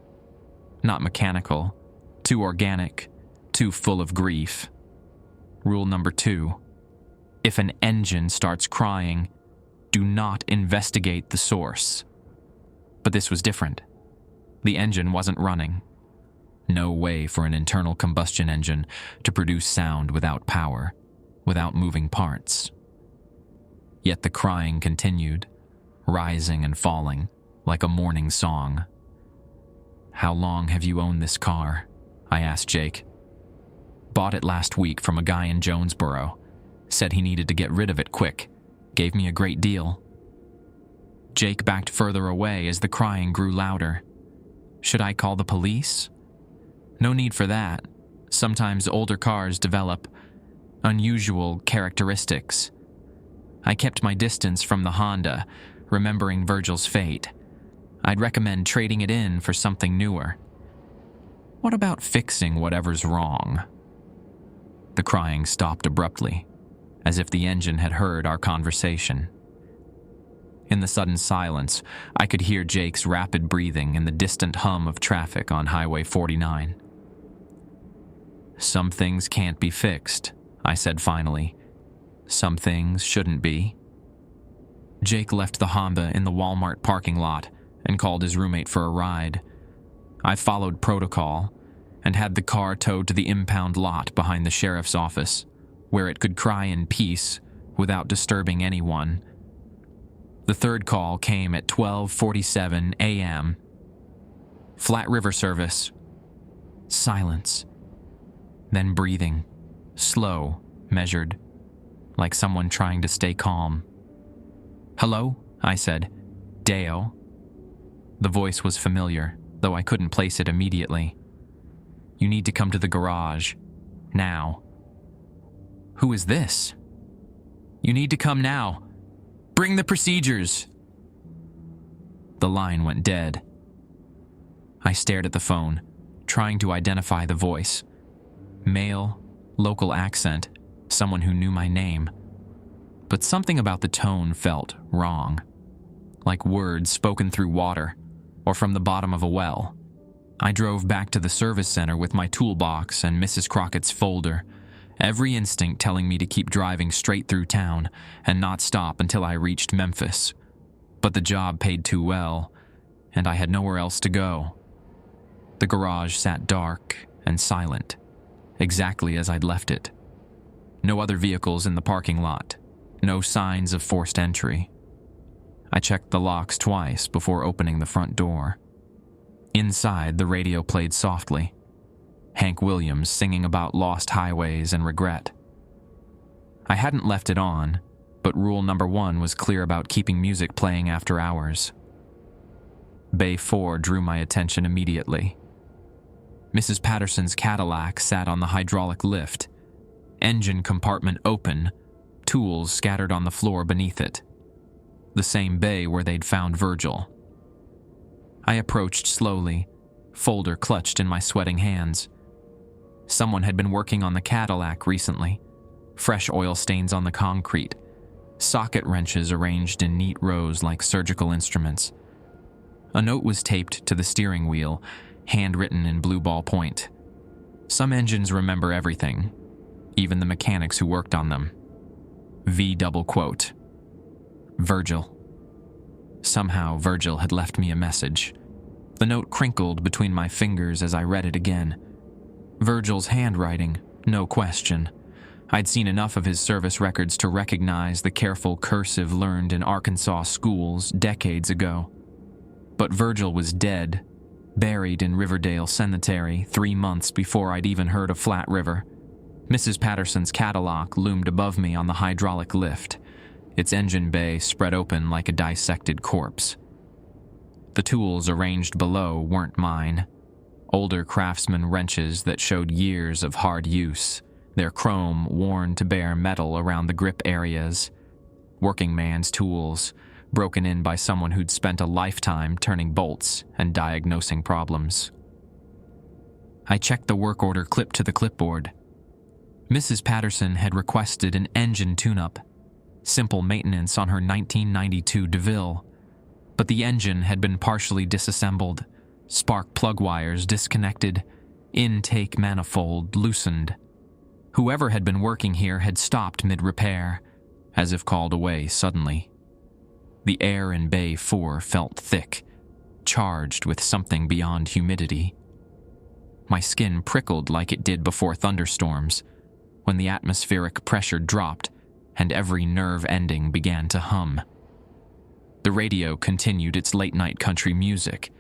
Not mechanical, too organic, too full of grief. Rule number 2, if an engine starts crying, do not investigate the source. But this was different. The engine wasn't running. No way for an internal combustion engine to produce sound without power, without moving parts. Yet the crying continued, rising and falling, like a morning song. How long have you owned this car? I asked Jake. Bought it last week from a guy in Jonesboro. Said he needed to get rid of it quick. Gave me a great deal. Jake backed further away as the crying grew louder. Should I call the police? No need for that. Sometimes older cars develop unusual characteristics. I kept my distance from the Honda, remembering Virgil's fate. I'd recommend trading it in for something newer. What about fixing whatever's wrong? The crying stopped abruptly, as if the engine had heard our conversation. In the sudden silence, I could hear Jake's rapid breathing and the distant hum of traffic on Highway 49. Some things can't be fixed, I said finally. Some things shouldn't be. Jake left the Honda in the Walmart parking lot and called his roommate for a ride. I followed protocol and had the car towed to the impound lot behind the sheriff's office, where it could cry in peace without disturbing anyone. The third call came at 12:47 a.m. Flat River service. Silence. Then breathing. Slow, measured, like someone trying to stay calm. "Hello?" I said. "Dale?" The voice was familiar, though I couldn't place it immediately. "You need to come to the garage. Now." "Who is this?" "You need to come now. Bring the procedures." The line went dead. I stared at the phone, trying to identify the voice. Male, local accent, someone who knew my name. But something about the tone felt wrong, like words spoken through water or from the bottom of a well. I drove back to the service center with my toolbox and Mrs. Crockett's folder, every instinct telling me to keep driving straight through town and not stop until I reached Memphis. But the job paid too well, and I had nowhere else to go. The garage sat dark and silent, exactly as I'd left it. No other vehicles in the parking lot, no signs of forced entry. I checked the locks twice before opening the front door. Inside, the radio played softly. Hank Williams singing about lost highways and regret. I hadn't left it on, but rule number 1 was clear about keeping music playing after hours. Bay 4 drew my attention immediately. Mrs. Patterson's Cadillac sat on the hydraulic lift, engine compartment open, tools scattered on the floor beneath it. The same bay where they'd found Virgil. I approached slowly, folder clutched in my sweating hands. Someone had been working on the Cadillac recently. Fresh oil stains on the concrete, socket wrenches arranged in neat rows like surgical instruments. A note was taped to the steering wheel, handwritten in blue ballpoint. Some engines remember everything, even the mechanics who worked on them. V double quote. Virgil. Somehow Virgil had left me a message. The note crinkled between my fingers as I read it again. Virgil's handwriting, no question. I'd seen enough of his service records to recognize the careful cursive learned in Arkansas schools decades ago. But Virgil was dead, buried in Riverdale Cemetery 3 months before I'd even heard of Flat River. Mrs. Patterson's Cadillac loomed above me on the hydraulic lift, its engine bay spread open like a dissected corpse. The tools arranged below weren't mine. Older craftsman wrenches that showed years of hard use, their chrome worn to bare metal around the grip areas. Working man's tools, broken in by someone who'd spent a lifetime turning bolts and diagnosing problems. I checked the work order clipped to the clipboard. Mrs. Patterson had requested an engine tune-up, simple maintenance on her 1992 DeVille, but the engine had been partially disassembled, spark plug wires disconnected, intake manifold loosened. Whoever had been working here had stopped mid-repair, as if called away suddenly. The air in Bay 4 felt thick, charged with something beyond humidity. My skin prickled like it did before thunderstorms, when the atmospheric pressure dropped and every nerve ending began to hum. The radio continued its late-night country music,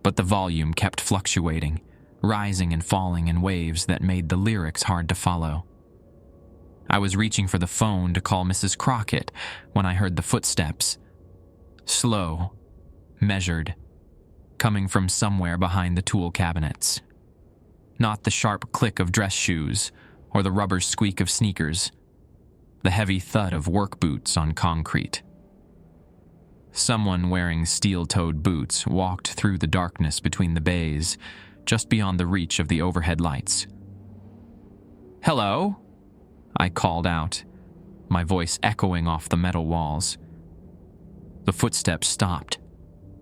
but the volume kept fluctuating, rising and falling in waves that made the lyrics hard to follow. I was reaching for the phone to call Mrs. Crockett when I heard the footsteps. Slow, measured, coming from somewhere behind the tool cabinets. Not the sharp click of dress shoes or the rubber squeak of sneakers, the heavy thud of work boots on concrete. Someone wearing steel-toed boots walked through the darkness between the bays, just beyond the reach of the overhead lights. "Hello?" I called out, my voice echoing off the metal walls. The footsteps stopped.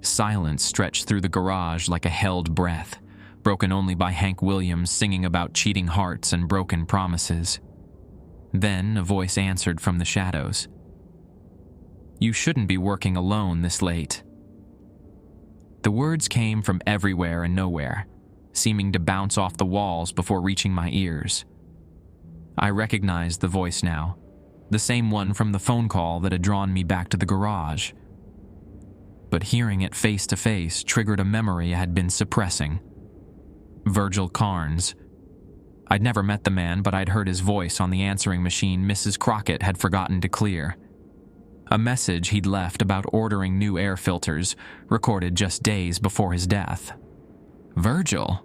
Silence stretched through the garage like a held breath, broken only by Hank Williams singing about cheating hearts and broken promises. Then a voice answered from the shadows. "You shouldn't be working alone this late." The words came from everywhere and nowhere, seeming to bounce off the walls before reaching my ears. I recognized the voice now, the same one from the phone call that had drawn me back to the garage. But hearing it face to face triggered a memory I had been suppressing. Virgil Carnes. I'd never met the man, but I'd heard his voice on the answering machine Mrs. Crockett had forgotten to clear. A message he'd left about ordering new air filters, recorded just days before his death. "Virgil,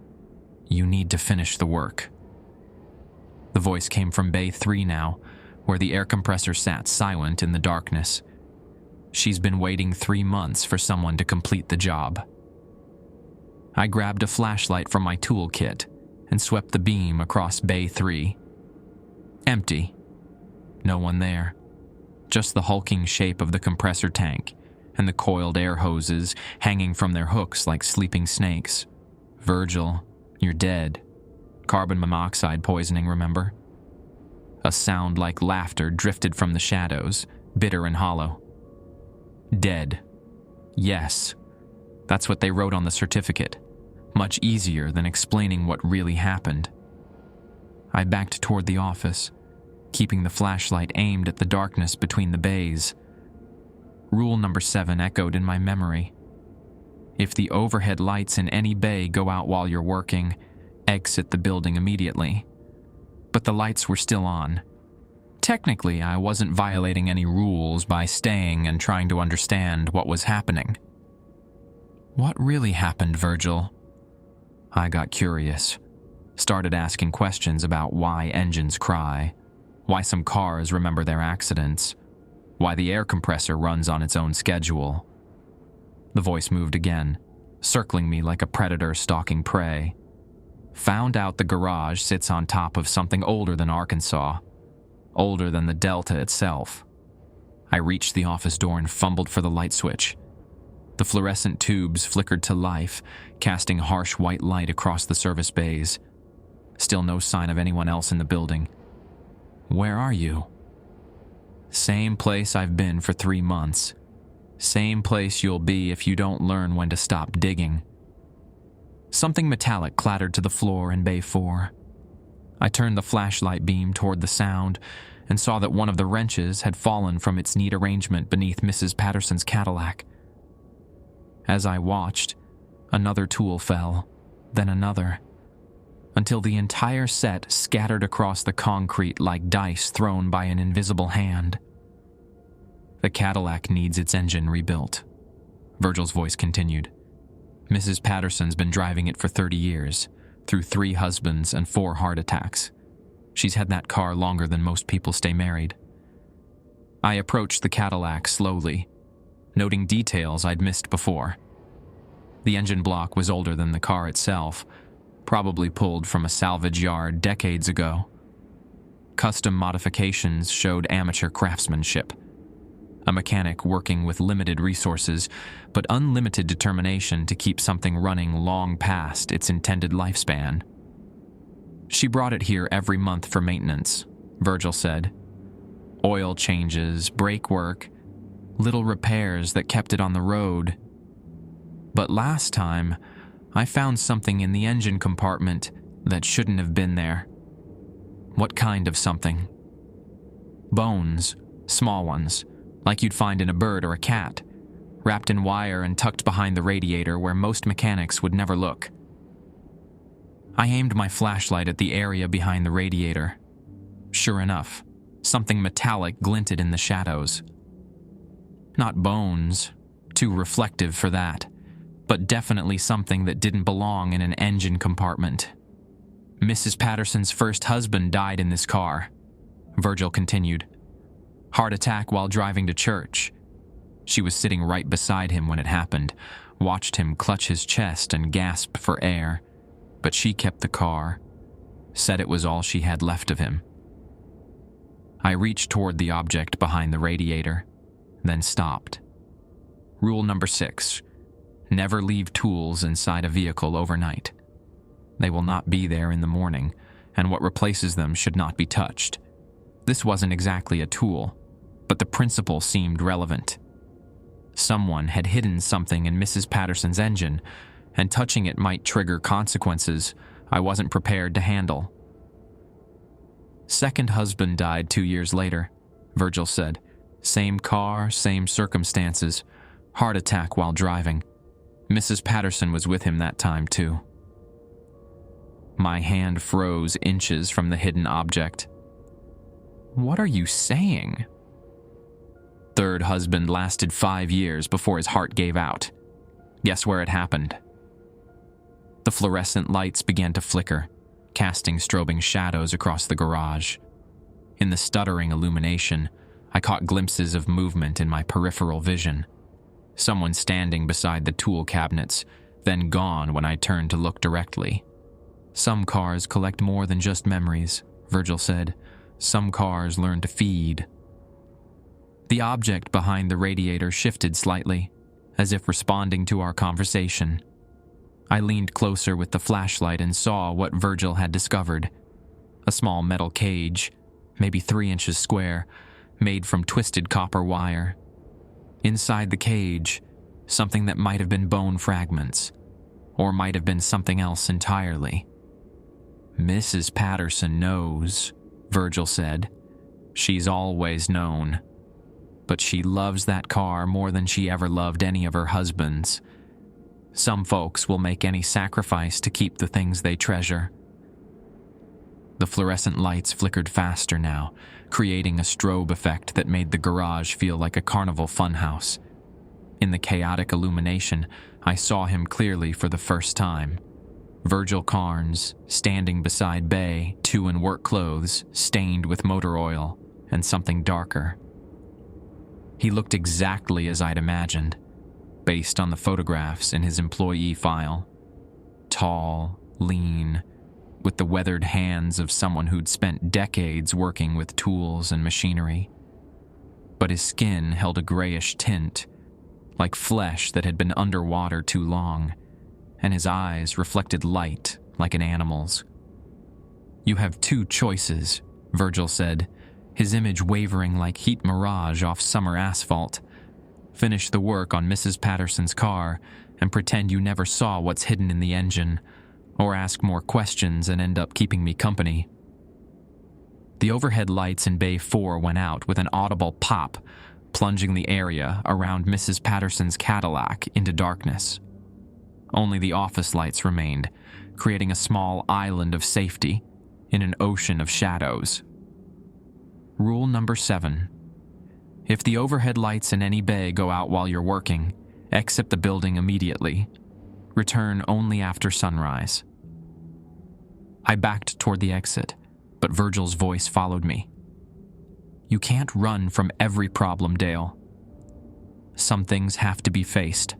you need to finish the work." The voice came from Bay 3 now, where the air compressor sat silent in the darkness. She's been waiting 3 months for someone to complete the job. I grabbed a flashlight from my toolkit and swept the beam across Bay 3. Empty. No one there. Just the hulking shape of the compressor tank and the coiled air hoses hanging from their hooks like sleeping snakes. "Virgil, you're dead. Carbon monoxide poisoning, remember?" A sound like laughter drifted from the shadows, bitter and hollow. "Dead. Yes. That's what they wrote on the certificate. Much easier than explaining what really happened." I backed toward the office, keeping the flashlight aimed at the darkness between the bays. Rule number 7 echoed in my memory. If the overhead lights in any bay go out while you're working, exit the building immediately. But the lights were still on. Technically, I wasn't violating any rules by staying and trying to understand what was happening. "What really happened, Virgil?" I got curious, started asking questions about why engines cry, why some cars remember their accidents, why the air compressor runs on its own schedule. The voice moved again, circling me like a predator stalking prey. "Found out the garage sits on top of something older than Arkansas, older than the Delta itself." I reached the office door and fumbled for the light switch. The fluorescent tubes flickered to life, casting harsh white light across the service bays. Still no sign of anyone else in the building. "Where are you?" "Same place I've been for 3 months. Same place you'll be if you don't learn when to stop digging." Something metallic clattered to the floor in Bay 4. I turned the flashlight beam toward the sound and saw that one of the wrenches had fallen from its neat arrangement beneath Mrs. Patterson's Cadillac. As I watched, another tool fell, then another, until the entire set scattered across the concrete like dice thrown by an invisible hand. "The Cadillac needs its engine rebuilt," Virgil's voice continued. "Mrs. Patterson's been driving it for 30 years, through 3 husbands and 4 heart attacks. She's had that car longer than most people stay married." I approached the Cadillac slowly, noting details I'd missed before. The engine block was older than the car itself, probably pulled from a salvage yard decades ago. Custom modifications showed amateur craftsmanship. A mechanic working with limited resources, but unlimited determination to keep something running long past its intended lifespan. "She brought it here every month for maintenance," Virgil said. "Oil changes, brake work, little repairs that kept it on the road. But last time, I found something in the engine compartment that shouldn't have been there." "What kind of something?" "Bones, small ones, like you'd find in a bird or a cat, wrapped in wire and tucked behind the radiator where most mechanics would never look." I aimed my flashlight at the area behind the radiator. Sure enough, something metallic glinted in the shadows. "Not bones," Too reflective for that, but definitely something that didn't belong in an engine compartment. Mrs. Patterson's first husband died in this car, Virgil continued. Heart attack while driving to church. She was sitting right beside him when it happened, watched him clutch his chest and gasp for air, but she kept the car, said it was all she had left of him. I reached toward the object behind the radiator, then stopped. Rule number 6. Never leave tools inside a vehicle overnight. They will not be there in the morning, and what replaces them should not be touched. This wasn't exactly a tool, but the principle seemed relevant. Someone had hidden something in Mrs. Patterson's engine, and touching it might trigger consequences I wasn't prepared to handle. Second husband died 2 years later, Virgil said. Same car, same circumstances. Heart attack while driving. Mrs. Patterson was with him that time, too. My hand froze inches from the hidden object. What are you saying? Third husband lasted 5 years before his heart gave out. Guess where it happened? The fluorescent lights began to flicker, casting strobing shadows across the garage. In the stuttering illumination, I caught glimpses of movement in my peripheral vision. Someone standing beside the tool cabinets, then gone when I turned to look directly. Some cars collect more than just memories, Virgil said. Some cars learn to feed. The object behind the radiator shifted slightly, as if responding to our conversation. I leaned closer with the flashlight and saw what Virgil had discovered. A small metal cage, maybe 3 inches square, made from twisted copper wire. Inside the cage, something that might have been bone fragments, or might have been something else entirely. Mrs. Patterson knows, Virgil said. She's always known. But she loves that car more than she ever loved any of her husbands. Some folks will make any sacrifice to keep the things they treasure. The fluorescent lights flickered faster now, creating a strobe effect that made the garage feel like a carnival funhouse. In the chaotic illumination, I saw him clearly for the first time. Virgil Carnes, standing beside Bay, 2 in work clothes, stained with motor oil, and something darker. He looked exactly as I'd imagined, based on the photographs in his employee file. Tall, lean, with the weathered hands of someone who'd spent decades working with tools and machinery. But his skin held a grayish tint, like flesh that had been underwater too long, and his eyes reflected light like an animal's. You have 2 choices, Virgil said, his image wavering like heat mirage off summer asphalt. Finish the work on Mrs. Patterson's car and pretend you never saw what's hidden in the engine, or ask more questions and end up keeping me company. The overhead lights in Bay 4 went out with an audible pop, plunging the area around Mrs. Patterson's Cadillac into darkness. Only the office lights remained, creating a small island of safety in an ocean of shadows. Rule number 7. If the overhead lights in any bay go out while you're working, exit the building immediately. Return only after sunrise. I backed toward the exit, but Virgil's voice followed me. You can't run from every problem, Dale. Some things have to be faced.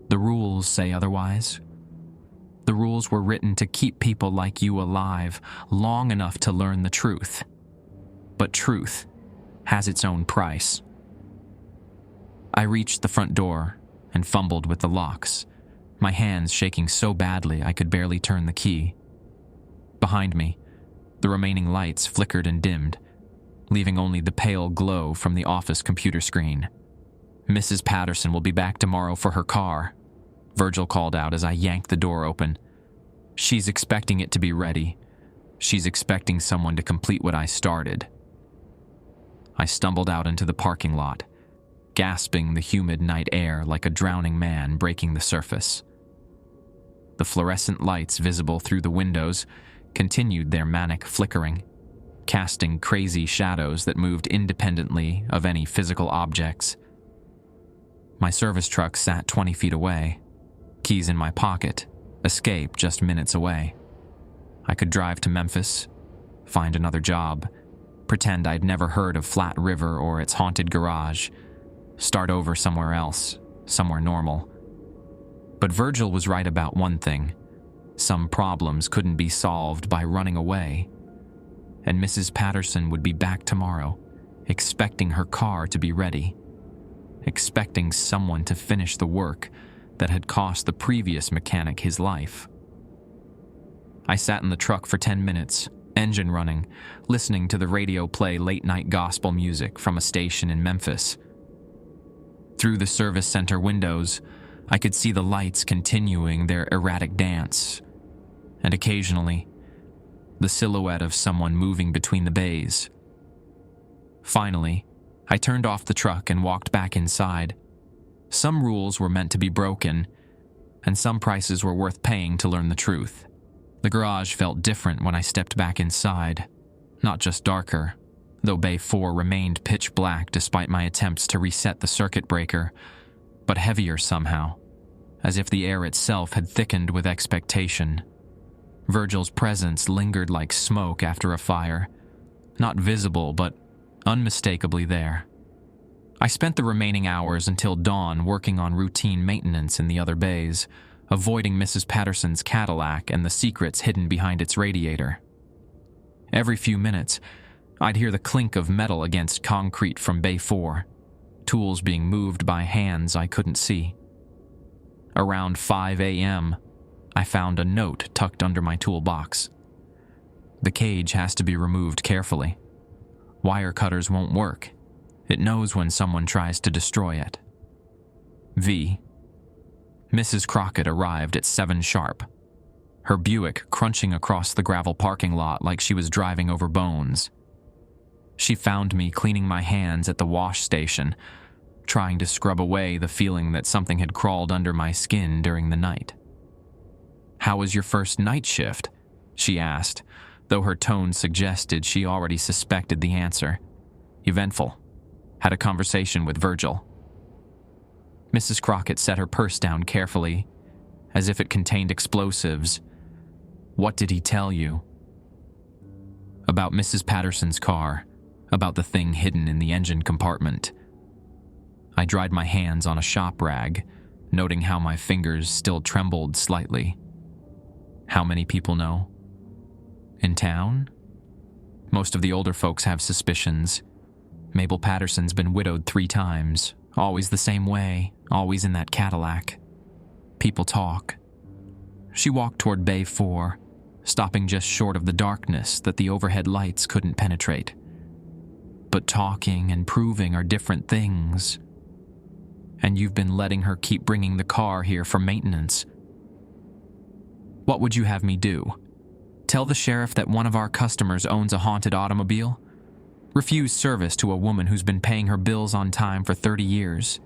The rules say otherwise. The rules were written to keep people like you alive long enough to learn the truth. But truth has its own price. I reached the front door and fumbled with the locks, my hands shaking so badly I could barely turn the key. Behind me, the remaining lights flickered and dimmed, leaving only the pale glow from the office computer screen. Mrs. Patterson will be back tomorrow for her car, Virgil called out as I yanked the door open. She's expecting it to be ready. She's expecting someone to complete what I started. I stumbled out into the parking lot, gasping the humid night air like a drowning man breaking the surface. The fluorescent lights visible through the windows continued their manic flickering, casting crazy shadows that moved independently of any physical objects. My service truck sat 20 feet away, keys in my pocket, escape just minutes away. I could drive to Memphis, find another job, pretend I'd never heard of Flat River or its haunted garage, start over somewhere else, somewhere normal. But Virgil was right about one thing. Some problems couldn't be solved by running away. And Mrs. Patterson would be back tomorrow, expecting her car to be ready, expecting someone to finish the work that had cost the previous mechanic his life. I sat in the truck for 10 minutes, engine running, listening to the radio play late-night gospel music from a station in Memphis. Through the service center windows, I could see the lights continuing their erratic dance, and occasionally, the silhouette of someone moving between the bays. Finally, I turned off the truck and walked back inside. Some rules were meant to be broken, and some prices were worth paying to learn the truth. The garage felt different when I stepped back inside, not just darker, though Bay 4 remained pitch black despite my attempts to reset the circuit breaker, but heavier somehow, as if the air itself had thickened with expectation. Virgil's presence lingered like smoke after a fire, not visible but unmistakably there. I spent the remaining hours until dawn working on routine maintenance in the other bays, avoiding Mrs. Patterson's Cadillac and the secrets hidden behind its radiator. Every few minutes, I'd hear the clink of metal against concrete from Bay 4, tools being moved by hands I couldn't see. Around 5 a.m., I found a note tucked under my toolbox. The cage has to be removed carefully. Wire cutters won't work. It knows when someone tries to destroy it. V. Mrs. Crockett arrived at 7 sharp, her Buick crunching across the gravel parking lot like she was driving over bones. She found me cleaning my hands at the wash station, trying to scrub away the feeling that something had crawled under my skin during the night. "How was your first night shift?" she asked, though her tone suggested she already suspected the answer. "Eventful. Had a conversation with Virgil." Mrs. Crockett set her purse down carefully, as if it contained explosives. "What did he tell you?" "About Mrs. Patterson's car, about the thing hidden in the engine compartment." I dried my hands on a shop rag, noting how my fingers still trembled slightly. "How many people know?" "In town?" "Most of the older folks have suspicions. Mabel Patterson's been widowed 3 times, always the same way, always in that Cadillac. People talk." She walked toward Bay 4, stopping just short of the darkness that the overhead lights couldn't penetrate. "But talking and proving are different things. And you've been letting her keep bringing the car here for maintenance. What would you have me do? Tell the sheriff that one of our customers owns a haunted automobile? Refuse service to a woman who's been paying her bills on time for 30 years?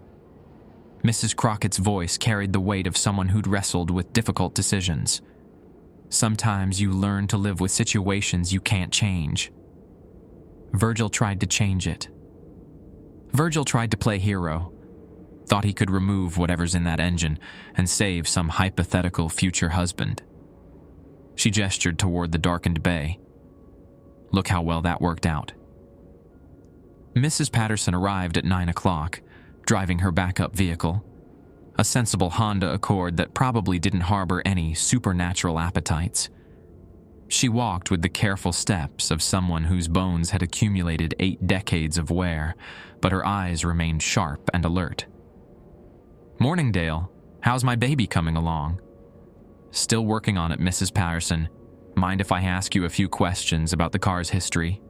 Mrs. Crockett's voice carried the weight of someone who'd wrestled with difficult decisions. Sometimes you learn to live with situations you can't change. Virgil tried to change it. Virgil tried to play hero. Thought he could remove whatever's in that engine and save some hypothetical future husband. She gestured toward the darkened bay. Look how well that worked out. Mrs. Patterson arrived at 9 o'clock, driving her backup vehicle, a sensible Honda Accord that probably didn't harbor any supernatural appetites. She walked with the careful steps of someone whose bones had accumulated 8 decades of wear, but her eyes remained sharp and alert. "Morning, Dale. How's my baby coming along?" "Still working on it, Mrs. Patterson. Mind if I ask you a few questions about the car's history?"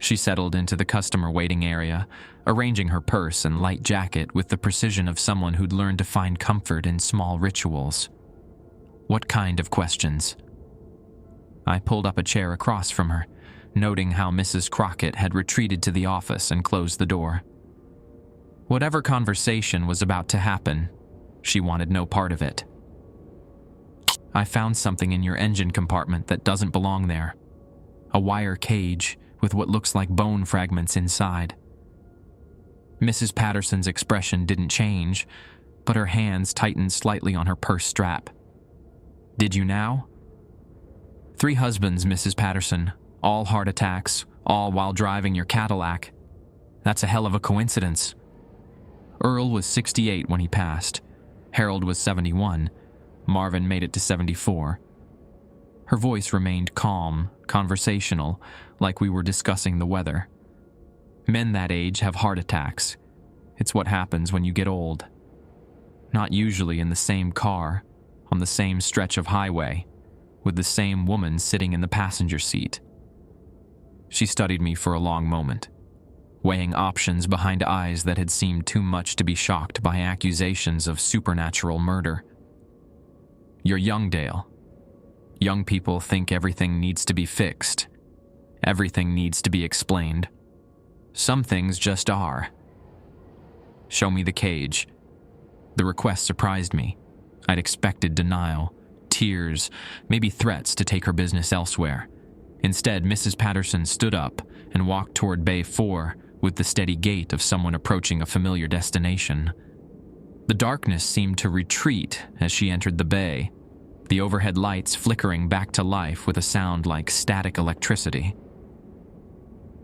She settled into the customer waiting area, arranging her purse and light jacket with the precision of someone who'd learned to find comfort in small rituals. "What kind of questions?" I pulled up a chair across from her, noting how Mrs. Crockett had retreated to the office and closed the door. Whatever conversation was about to happen, she wanted no part of it. "I found something in your engine compartment that doesn't belong there. A wire cage with what looks like bone fragments inside." Mrs. Patterson's expression didn't change, but her hands tightened slightly on her purse strap. "Did you now?" "3 husbands, Mrs. Patterson, all heart attacks, all while driving your Cadillac. That's a hell of a coincidence." Earl was 68 when he passed. Harold was 71. Marvin made it to 74. Her voice remained calm, conversational, like we were discussing the weather. Men that age have heart attacks. It's what happens when you get old. Not usually in the same car, on the same stretch of highway, with the same woman sitting in the passenger seat. She studied me for a long moment, weighing options behind eyes that had seemed too much to be shocked by accusations of supernatural murder. "You're young, Dale. Young people think everything needs to be fixed. Everything needs to be explained. Some things just are. Show me the cage." The request surprised me. I'd expected denial, tears, maybe threats to take her business elsewhere. Instead, Mrs. Patterson stood up and walked toward Bay 4 with the steady gait of someone approaching a familiar destination. The darkness seemed to retreat as she entered the bay, the overhead lights flickering back to life with a sound like static electricity.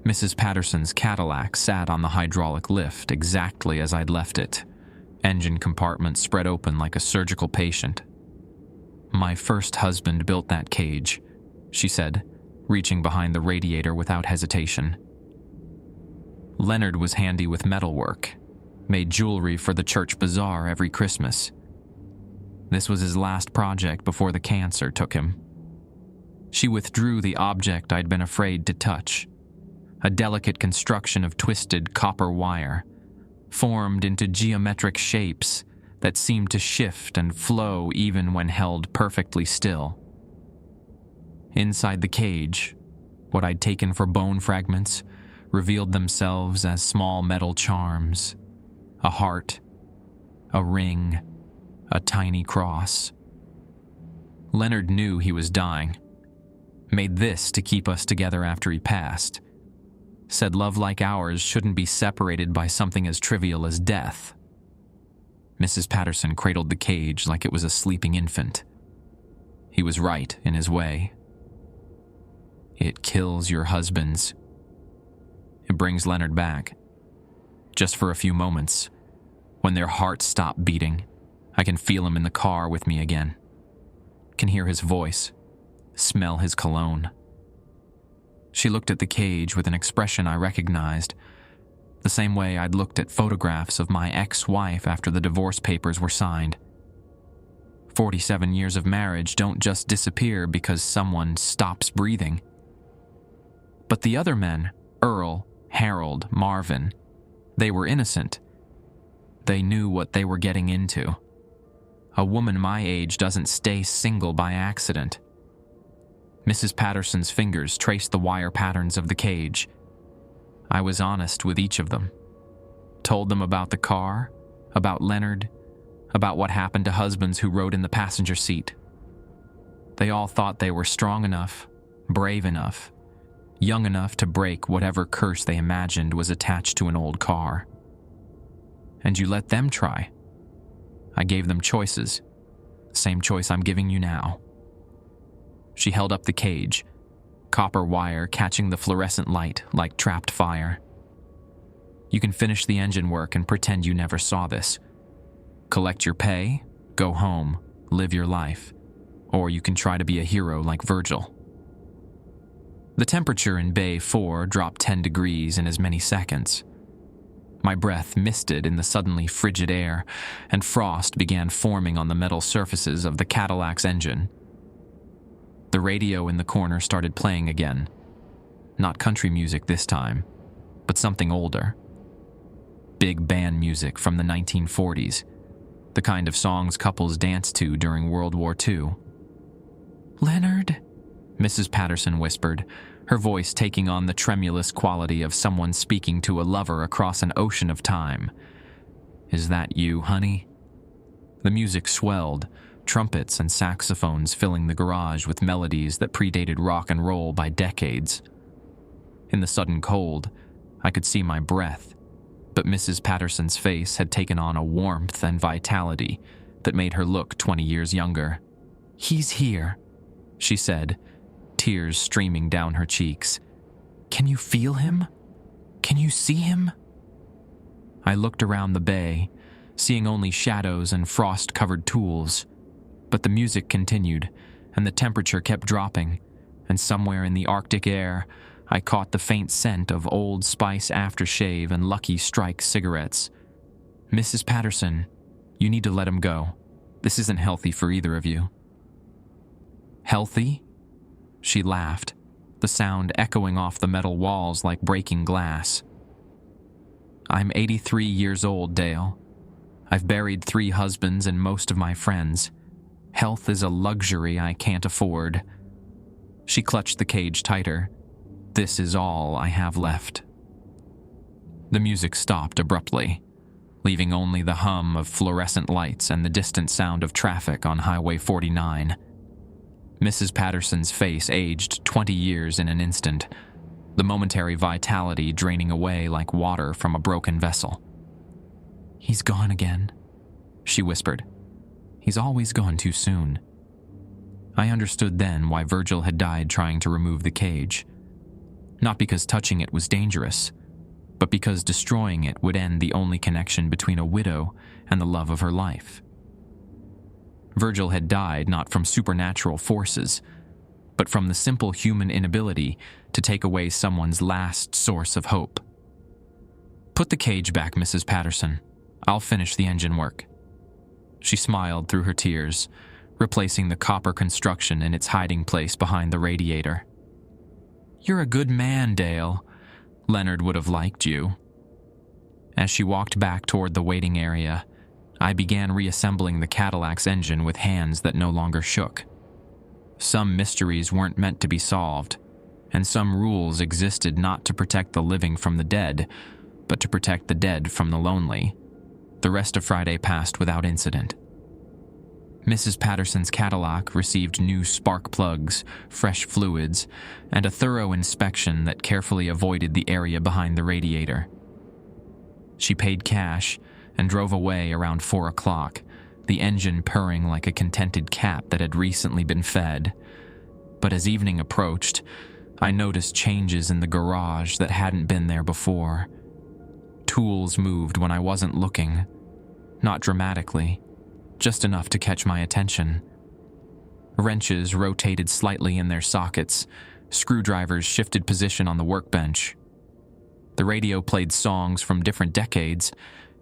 Mrs. Patterson's Cadillac sat on the hydraulic lift exactly as I'd left it, engine compartment spread open like a surgical patient. "My first husband built that cage," she said, reaching behind the radiator without hesitation. "Leonard was handy with metalwork, made jewelry for the church bazaar every Christmas. This was his last project before the cancer took him." She withdrew the object I'd been afraid to touch, a delicate construction of twisted copper wire, formed into geometric shapes that seemed to shift and flow even when held perfectly still. Inside the cage, what I'd taken for bone fragments revealed themselves as small metal charms, a heart, a ring, a tiny cross. Leonard knew he was dying, made this to keep us together after he passed, said love like ours shouldn't be separated by something as trivial as death. Mrs. Patterson cradled the cage like it was a sleeping infant. He was right in his way. "It kills your husbands. It brings Leonard back. Just for a few moments. When their hearts stop beating, I can feel him in the car with me again. Can hear his voice, smell his cologne." She looked at the cage with an expression I recognized, the same way I'd looked at photographs of my ex-wife after the divorce papers were signed. 47 years of marriage don't just disappear because someone stops breathing. But the other men, Earl, Harold, Marvin, they were innocent. They knew what they were getting into. A woman my age doesn't stay single by accident. Mrs. Patterson's fingers traced the wire patterns of the cage. I was honest with each of them. Told them about the car, about Leonard, about what happened to husbands who rode in the passenger seat. They all thought they were strong enough, brave enough, young enough to break whatever curse they imagined was attached to an old car. And you let them try. I gave them choices, the same choice I'm giving you now. She held up the cage, copper wire catching the fluorescent light like trapped fire. "You can finish the engine work and pretend you never saw this. Collect your pay, go home, live your life, or you can try to be a hero like Virgil." The temperature in Bay 4 dropped 10 degrees in as many seconds. My breath misted in the suddenly frigid air, and frost began forming on the metal surfaces of the Cadillac's engine. The radio in the corner started playing again. Not country music this time, but something older. Big band music from the 1940s, the kind of songs couples danced to during World War II. "Leonard," Mrs. Patterson whispered, her voice taking on the tremulous quality of someone speaking to a lover across an ocean of time. "Is that you, honey?" The music swelled, trumpets and saxophones filling the garage with melodies that predated rock and roll by decades. In the sudden cold, I could see my breath, but Mrs. Patterson's face had taken on a warmth and vitality that made her look 20 years younger. "He's here," she said, tears streaming down her cheeks. "Can you feel him? Can you see him?" I looked around the bay, seeing only shadows and frost-covered tools, but the music continued, and the temperature kept dropping, and somewhere in the Arctic air, I caught the faint scent of Old Spice aftershave and Lucky Strike cigarettes. "Mrs. Patterson, you need to let him go. This isn't healthy for either of you." "Healthy?" She laughed, the sound echoing off the metal walls like breaking glass. "I'm 83 years old, Dale. I've buried 3 husbands and most of my friends. Health is a luxury I can't afford." She clutched the cage tighter. "This is all I have left." The music stopped abruptly, leaving only the hum of fluorescent lights and the distant sound of traffic on Highway 49. Mrs. Patterson's face aged 20 years in an instant, the momentary vitality draining away like water from a broken vessel. "He's gone again," she whispered. "He's always gone too soon." I understood then why Virgil had died trying to remove the cage. Not because touching it was dangerous, but because destroying it would end the only connection between a widow and the love of her life. Virgil had died not from supernatural forces, but from the simple human inability to take away someone's last source of hope. "Put the cage back, Mrs. Patterson. I'll finish the engine work." She smiled through her tears, replacing the copper construction in its hiding place behind the radiator. "You're a good man, Dale. Leonard would have liked you." As she walked back toward the waiting area, I began reassembling the Cadillac's engine with hands that no longer shook. Some mysteries weren't meant to be solved, and some rules existed not to protect the living from the dead, but to protect the dead from the lonely. The rest of Friday passed without incident. Mrs. Patterson's Cadillac received new spark plugs, fresh fluids, and a thorough inspection that carefully avoided the area behind the radiator. She paid cash and drove away around 4 o'clock, the engine purring like a contented cat that had recently been fed. But as evening approached, I noticed changes in the garage that hadn't been there before. Tools moved when I wasn't looking, not dramatically, just enough to catch my attention. Wrenches rotated slightly in their sockets, screwdrivers shifted position on the workbench. The radio played songs from different decades,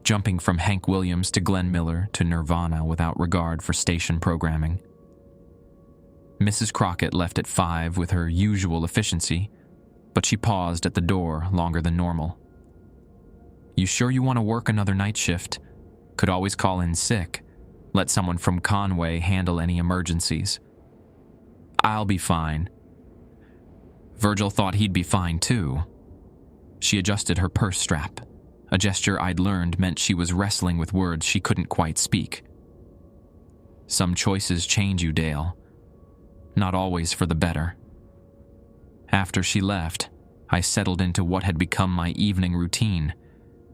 jumping from Hank Williams to Glenn Miller to Nirvana without regard for station programming. Mrs. Crockett left at 5 with her usual efficiency, but she paused at the door longer than normal. "You sure you want to work another night shift? Could always call in sick. Let someone from Conway handle any emergencies." "I'll be fine." Virgil thought he'd be fine too. She adjusted her purse strap, a gesture I'd learned meant she was wrestling with words she couldn't quite speak. "Some choices change you, Dale. Not always for the better." After she left, I settled into what had become my evening routine,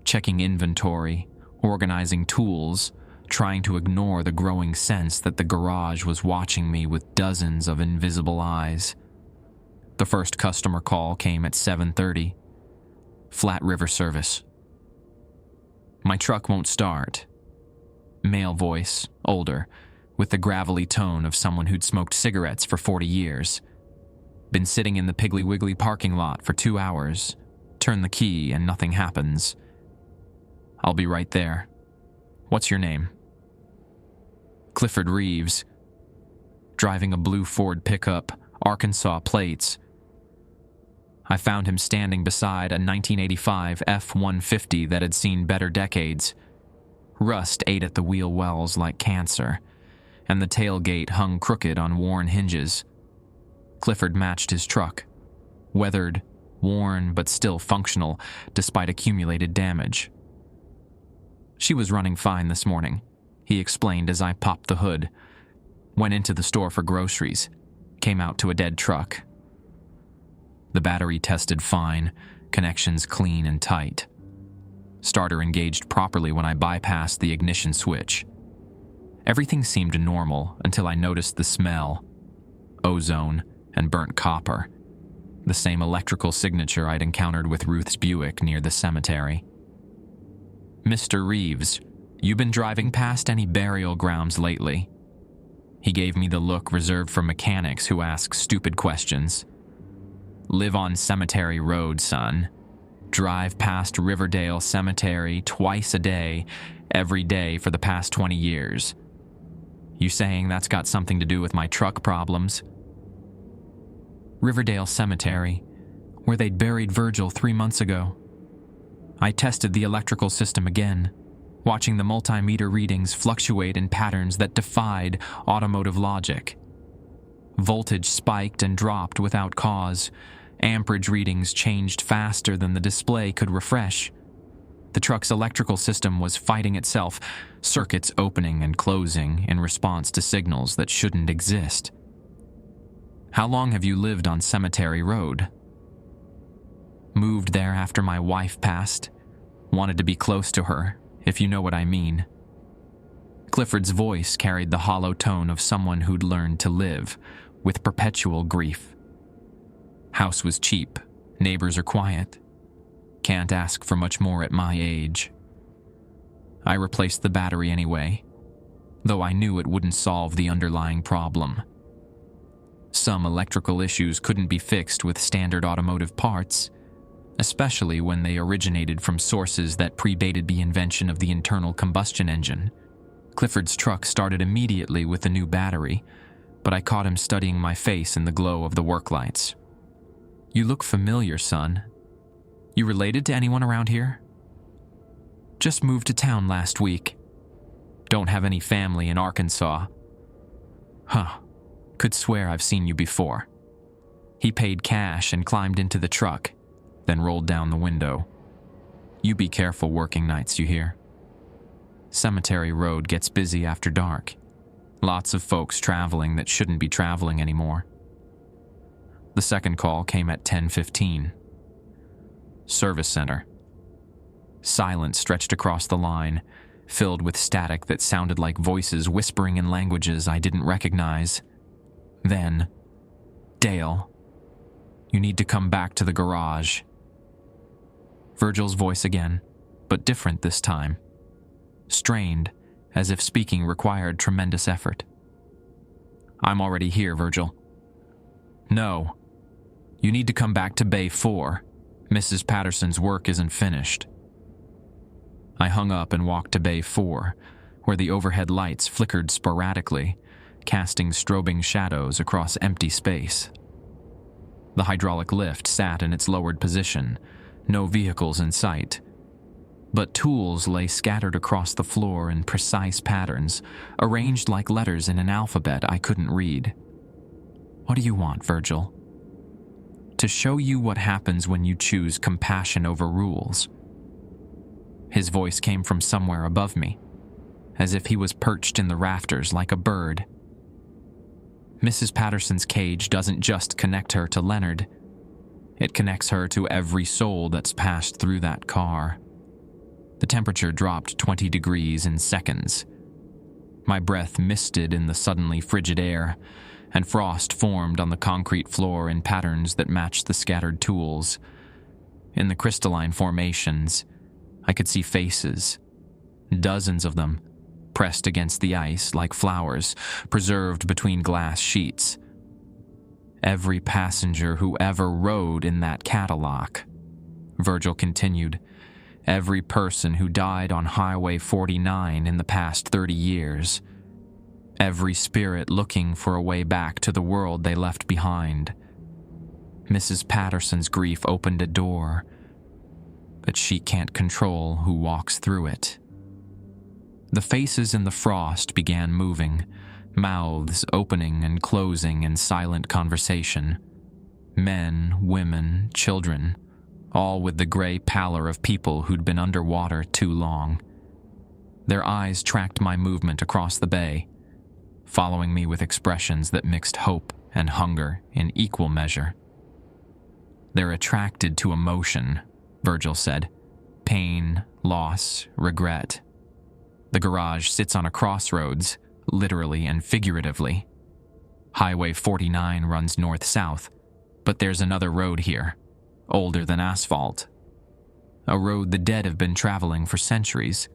checking inventory, organizing tools, trying to ignore the growing sense that the garage was watching me with dozens of invisible eyes. The first customer call came at 7:30. Flat River service. "My truck won't start." Male voice, older, with the gravelly tone of someone who'd smoked cigarettes for 40 years. "Been sitting in the Piggly Wiggly parking lot for 2 hours. Turn the key and nothing happens." "I'll be right there. What's your name?" "Clifford Reeves." Driving a blue Ford pickup, Arkansas plates. I found him standing beside a 1985 F-150 that had seen better decades. Rust ate at the wheel wells like cancer, and the tailgate hung crooked on worn hinges. Clifford matched his truck, weathered, worn but still functional despite accumulated damage. "She was running fine this morning," he explained as I popped the hood. "Went into the store for groceries. Came out to a dead truck. The battery tested fine, connections clean and tight." Starter engaged properly when I bypassed the ignition switch. Everything seemed normal until I noticed the smell. Ozone and burnt copper. The same electrical signature I'd encountered with Ruth's Buick near the cemetery. "Mr. Reeves, you been driving past any burial grounds lately?" He gave me the look reserved for mechanics who ask stupid questions. "Live on Cemetery Road, son. Drive past Riverdale Cemetery twice a day, every day for the past 20 years. You saying that's got something to do with my truck problems?" "Riverdale Cemetery, where they'd buried Virgil 3 months ago. I tested the electrical system again, watching the multimeter readings fluctuate in patterns that defied automotive logic. Voltage spiked and dropped without cause. Amperage readings changed faster than the display could refresh. The truck's electrical system was fighting itself, circuits opening and closing in response to signals that shouldn't exist." "How long have you lived on Cemetery Road?" "Moved there after my wife passed. Wanted to be close to her, if you know what I mean." Clifford's voice carried the hollow tone of someone who'd learned to live with perpetual grief. "House was cheap, neighbors are quiet. Can't ask for much more at my age. I replaced the battery anyway, though I knew it wouldn't solve the underlying problem. Some electrical issues couldn't be fixed with standard automotive parts, especially when they originated from sources that predated the invention of the internal combustion engine. Clifford's truck started immediately with the new battery, but I caught him studying my face in the glow of the work lights. "You look familiar, son. You related to anyone around here?" "Just moved to town last week. Don't have any family in Arkansas." "Huh. Could swear I've seen you before." He paid cash and climbed into the truck, then rolled down the window. "You be careful working nights, you hear? Cemetery Road gets busy after dark. Lots of folks traveling that shouldn't be traveling anymore." The second call came at 10:15. "Service center." Silence stretched across the line, filled with static that sounded like voices whispering in languages I didn't recognize. Then, "Dale, you need to come back to the garage." Virgil's voice again, but different this time. Strained, as if speaking required tremendous effort. "I'm already here, Virgil." "No. You need to come back to Bay 4. Mrs. Patterson's work isn't finished." I hung up and walked to Bay 4, where the overhead lights flickered sporadically, casting strobing shadows across empty space. The hydraulic lift sat in its lowered position, no vehicles in sight. But tools lay scattered across the floor in precise patterns, arranged like letters in an alphabet I couldn't read. "What do you want, Virgil?" "To show you what happens when you choose compassion over rules." His voice came from somewhere above me, as if he was perched in the rafters like a bird. "Mrs. Patterson's cage doesn't just connect her to Leonard. It connects her to every soul that's passed through that car." The temperature dropped 20 degrees in seconds. My breath misted in the suddenly frigid air, and frost formed on the concrete floor in patterns that matched the scattered tools. In the crystalline formations, I could see faces, dozens of them, pressed against the ice like flowers, preserved between glass sheets. "Every passenger who ever rode in that Cadillac," Virgil continued. "Every person who died on Highway 49 in the past 30 years. Every spirit looking for a way back to the world they left behind. Mrs. Patterson's grief opened a door, but she can't control who walks through it." The faces in the frost began moving, mouths opening and closing in silent conversation. Men, women, children, all with the gray pallor of people who'd been underwater too long. Their eyes tracked my movement across the bay, following me with expressions that mixed hope and hunger in equal measure. "They're attracted to emotion," Virgil said. "Pain, loss, regret. The garage sits on a crossroads, literally and figuratively. Highway 49 runs north-south, but there's another road here, older than asphalt. A road the dead have been traveling for centuries.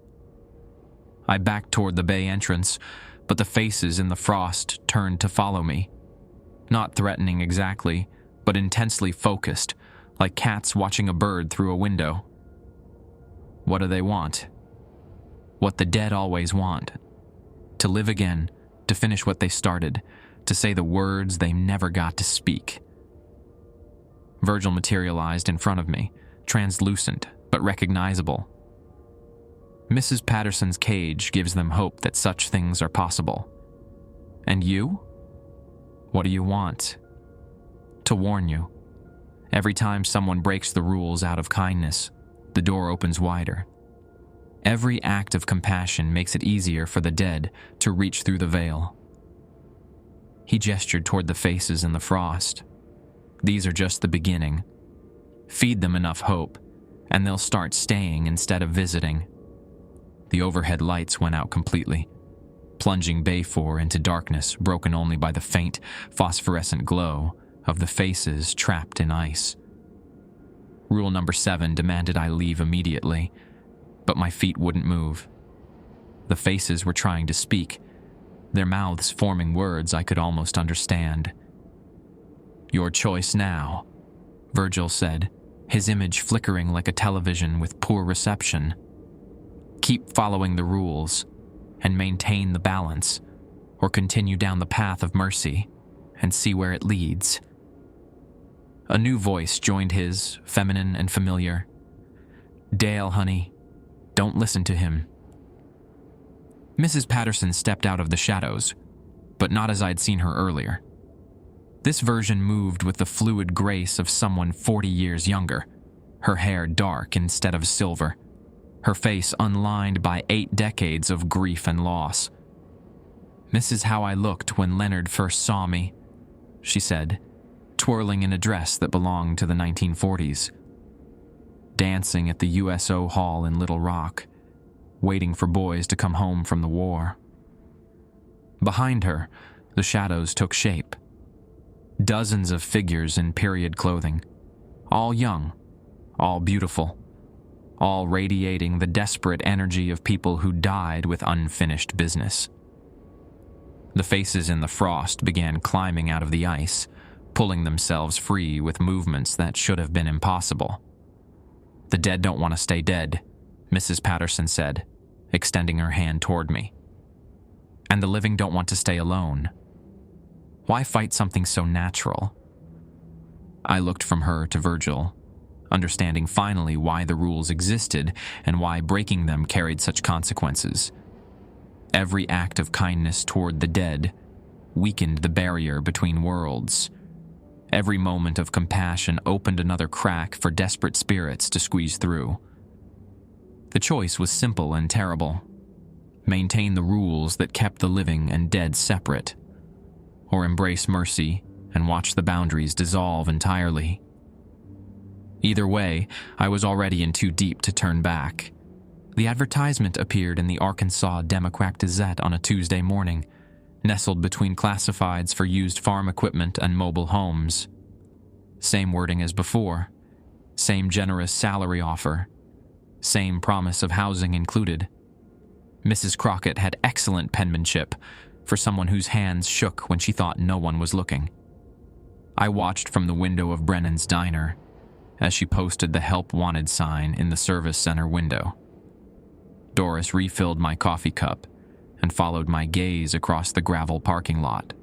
I backed toward the bay entrance, but the faces in the frost turned to follow me. Not threatening exactly, but intensely focused, like cats watching a bird through a window. What do they want? What the dead always want. To live again, to finish what they started, to say the words they never got to speak. Virgil materialized in front of me, translucent but recognizable. Mrs. Patterson's cage gives them hope that such things are possible. And you? What do you want? To warn you. Every time someone breaks the rules out of kindness, the door opens wider. Every act of compassion makes it easier for the dead to reach through the veil. He gestured toward the faces in the frost. These are just the beginning. Feed them enough hope, and they'll start staying instead of visiting. The overhead lights went out completely, plunging Bayfour into darkness broken only by the faint, phosphorescent glow of the faces trapped in ice. Rule number 7 demanded I leave immediately, but my feet wouldn't move. The faces were trying to speak, their mouths forming words I could almost understand. "Your choice now," Virgil said, his image flickering like a television with poor reception. "Keep following the rules and maintain the balance, or continue down the path of mercy and see where it leads." A new voice joined his, feminine and familiar. "Dale, honey, don't listen to him." Mrs. Patterson stepped out of the shadows, but not as I'd seen her earlier. This version moved with the fluid grace of someone 40 years younger, her hair dark instead of silver, her face unlined by 8 decades of grief and loss. "This is how I looked when Leonard first saw me," she said, twirling in a dress that belonged to the 1940s. "Dancing at the USO Hall in Little Rock, waiting for boys to come home from the war." Behind her, the shadows took shape. Dozens of figures in period clothing, all young, all beautiful, all radiating the desperate energy of people who died with unfinished business. The faces in the frost began climbing out of the ice, pulling themselves free with movements that should have been impossible. "The dead don't want to stay dead," Mrs. Patterson said, extending her hand toward me. "And the living don't want to stay alone. Why fight something so natural?" I looked from her to Virgil, understanding finally why the rules existed and why breaking them carried such consequences. Every act of kindness toward the dead weakened the barrier between worlds. Every moment of compassion opened another crack for desperate spirits to squeeze through. The choice was simple and terrible. Maintain the rules that kept the living and dead separate, or embrace mercy and watch the boundaries dissolve entirely. Either way, I was already in too deep to turn back. The advertisement appeared in the Arkansas Democrat-Gazette on a Tuesday morning, nestled between classifieds for used farm equipment and mobile homes. Same wording as before, same generous salary offer, same promise of housing included. Mrs. Crockett had excellent penmanship for someone whose hands shook when she thought no one was looking. I watched from the window of Brennan's diner as she posted the help wanted sign in the service center window. Doris refilled my coffee cup and followed my gaze across the gravel parking lot.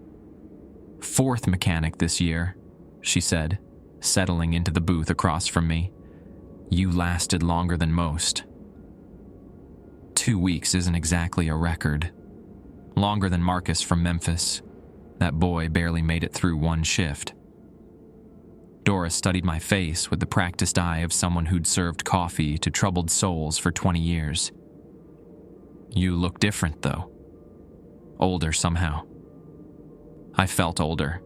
"4th mechanic this year," she said, settling into the booth across from me. "You lasted longer than most." 2 weeks isn't exactly a record. Longer than Marcus from Memphis. That boy barely made it through 1 shift. Doris studied my face with the practiced eye of someone who'd served coffee to troubled souls for 20 years. "You look different, though. Older somehow." I felt older.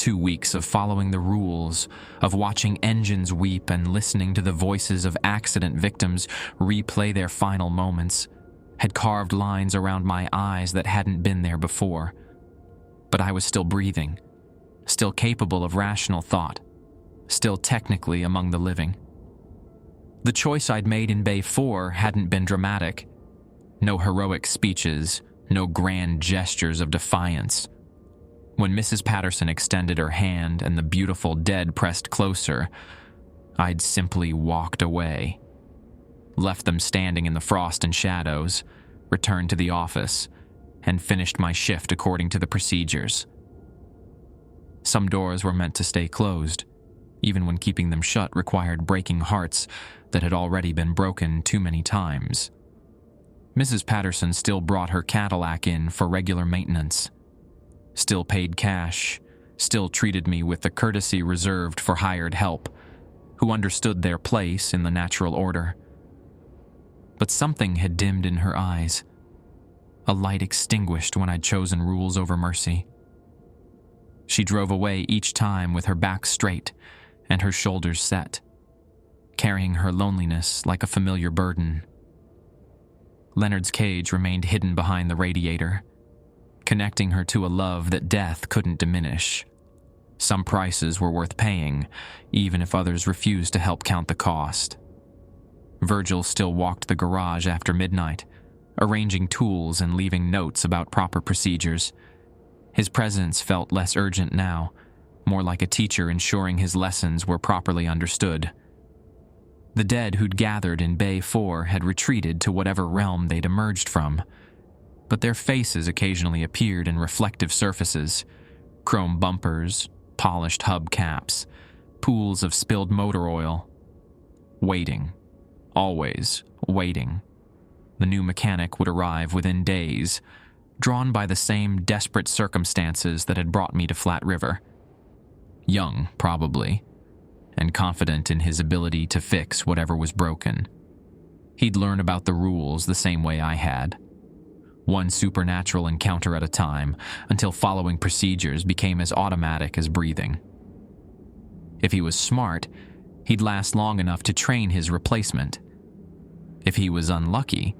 2 weeks of following the rules, of watching engines weep and listening to the voices of accident victims replay their final moments, had carved lines around my eyes that hadn't been there before. But I was still breathing, still capable of rational thought, still technically among the living. The choice I'd made in Bay 4 hadn't been dramatic. No heroic speeches, no grand gestures of defiance. When Mrs. Patterson extended her hand and the beautiful dead pressed closer, I'd simply walked away. Left them standing in the frost and shadows, returned to the office, and finished my shift according to the procedures. Some doors were meant to stay closed, even when keeping them shut required breaking hearts that had already been broken too many times. Mrs. Patterson still brought her Cadillac in for regular maintenance, still paid cash, still treated me with the courtesy reserved for hired help, who understood their place in the natural order. But something had dimmed in her eyes, a light extinguished when I'd chosen rules over mercy. She drove away each time with her back straight and her shoulders set, carrying her loneliness like a familiar burden. Leonard's cage remained hidden behind the radiator, connecting her to a love that death couldn't diminish. Some prices were worth paying, even if others refused to help count the cost. Virgil still walked the garage after midnight, arranging tools and leaving notes about proper procedures. His presence felt less urgent now, more like a teacher ensuring his lessons were properly understood. The dead who'd gathered in Bay 4 had retreated to whatever realm they'd emerged from, but their faces occasionally appeared in reflective surfaces, chrome bumpers, polished hubcaps, pools of spilled motor oil. Waiting. Always waiting. The new mechanic would arrive within days, drawn by the same desperate circumstances that had brought me to Flat River. Young, probably, and confident in his ability to fix whatever was broken. He'd learn about the rules the same way I had. One supernatural encounter at a time, until following procedures became as automatic as breathing. If he was smart, he'd last long enough to train his replacement. If he was unlucky,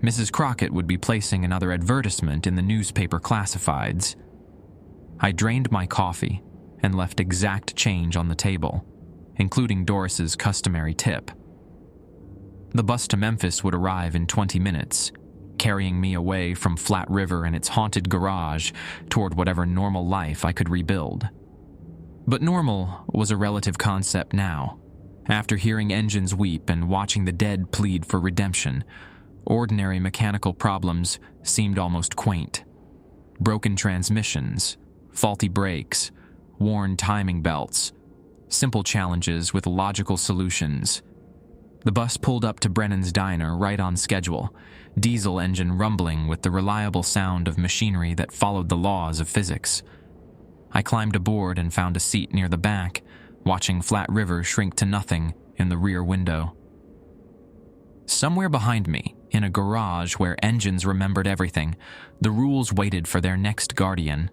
Mrs. Crockett would be placing another advertisement in the newspaper classifieds. I drained my coffee and left exact change on the table, including Doris's customary tip. The bus to Memphis would arrive in 20 minutes, carrying me away from Flat River and its haunted garage toward whatever normal life I could rebuild. But normal was a relative concept now. After hearing engines weep and watching the dead plead for redemption, ordinary mechanical problems seemed almost quaint. Broken transmissions, faulty brakes, worn timing belts, simple challenges with logical solutions. The bus pulled up to Brennan's Diner right on schedule, diesel engine rumbling with the reliable sound of machinery that followed the laws of physics. I climbed aboard and found a seat near the back, watching Flat River shrink to nothing in the rear window. Somewhere behind me, in a garage where engines remembered everything, the rules waited for their next guardian.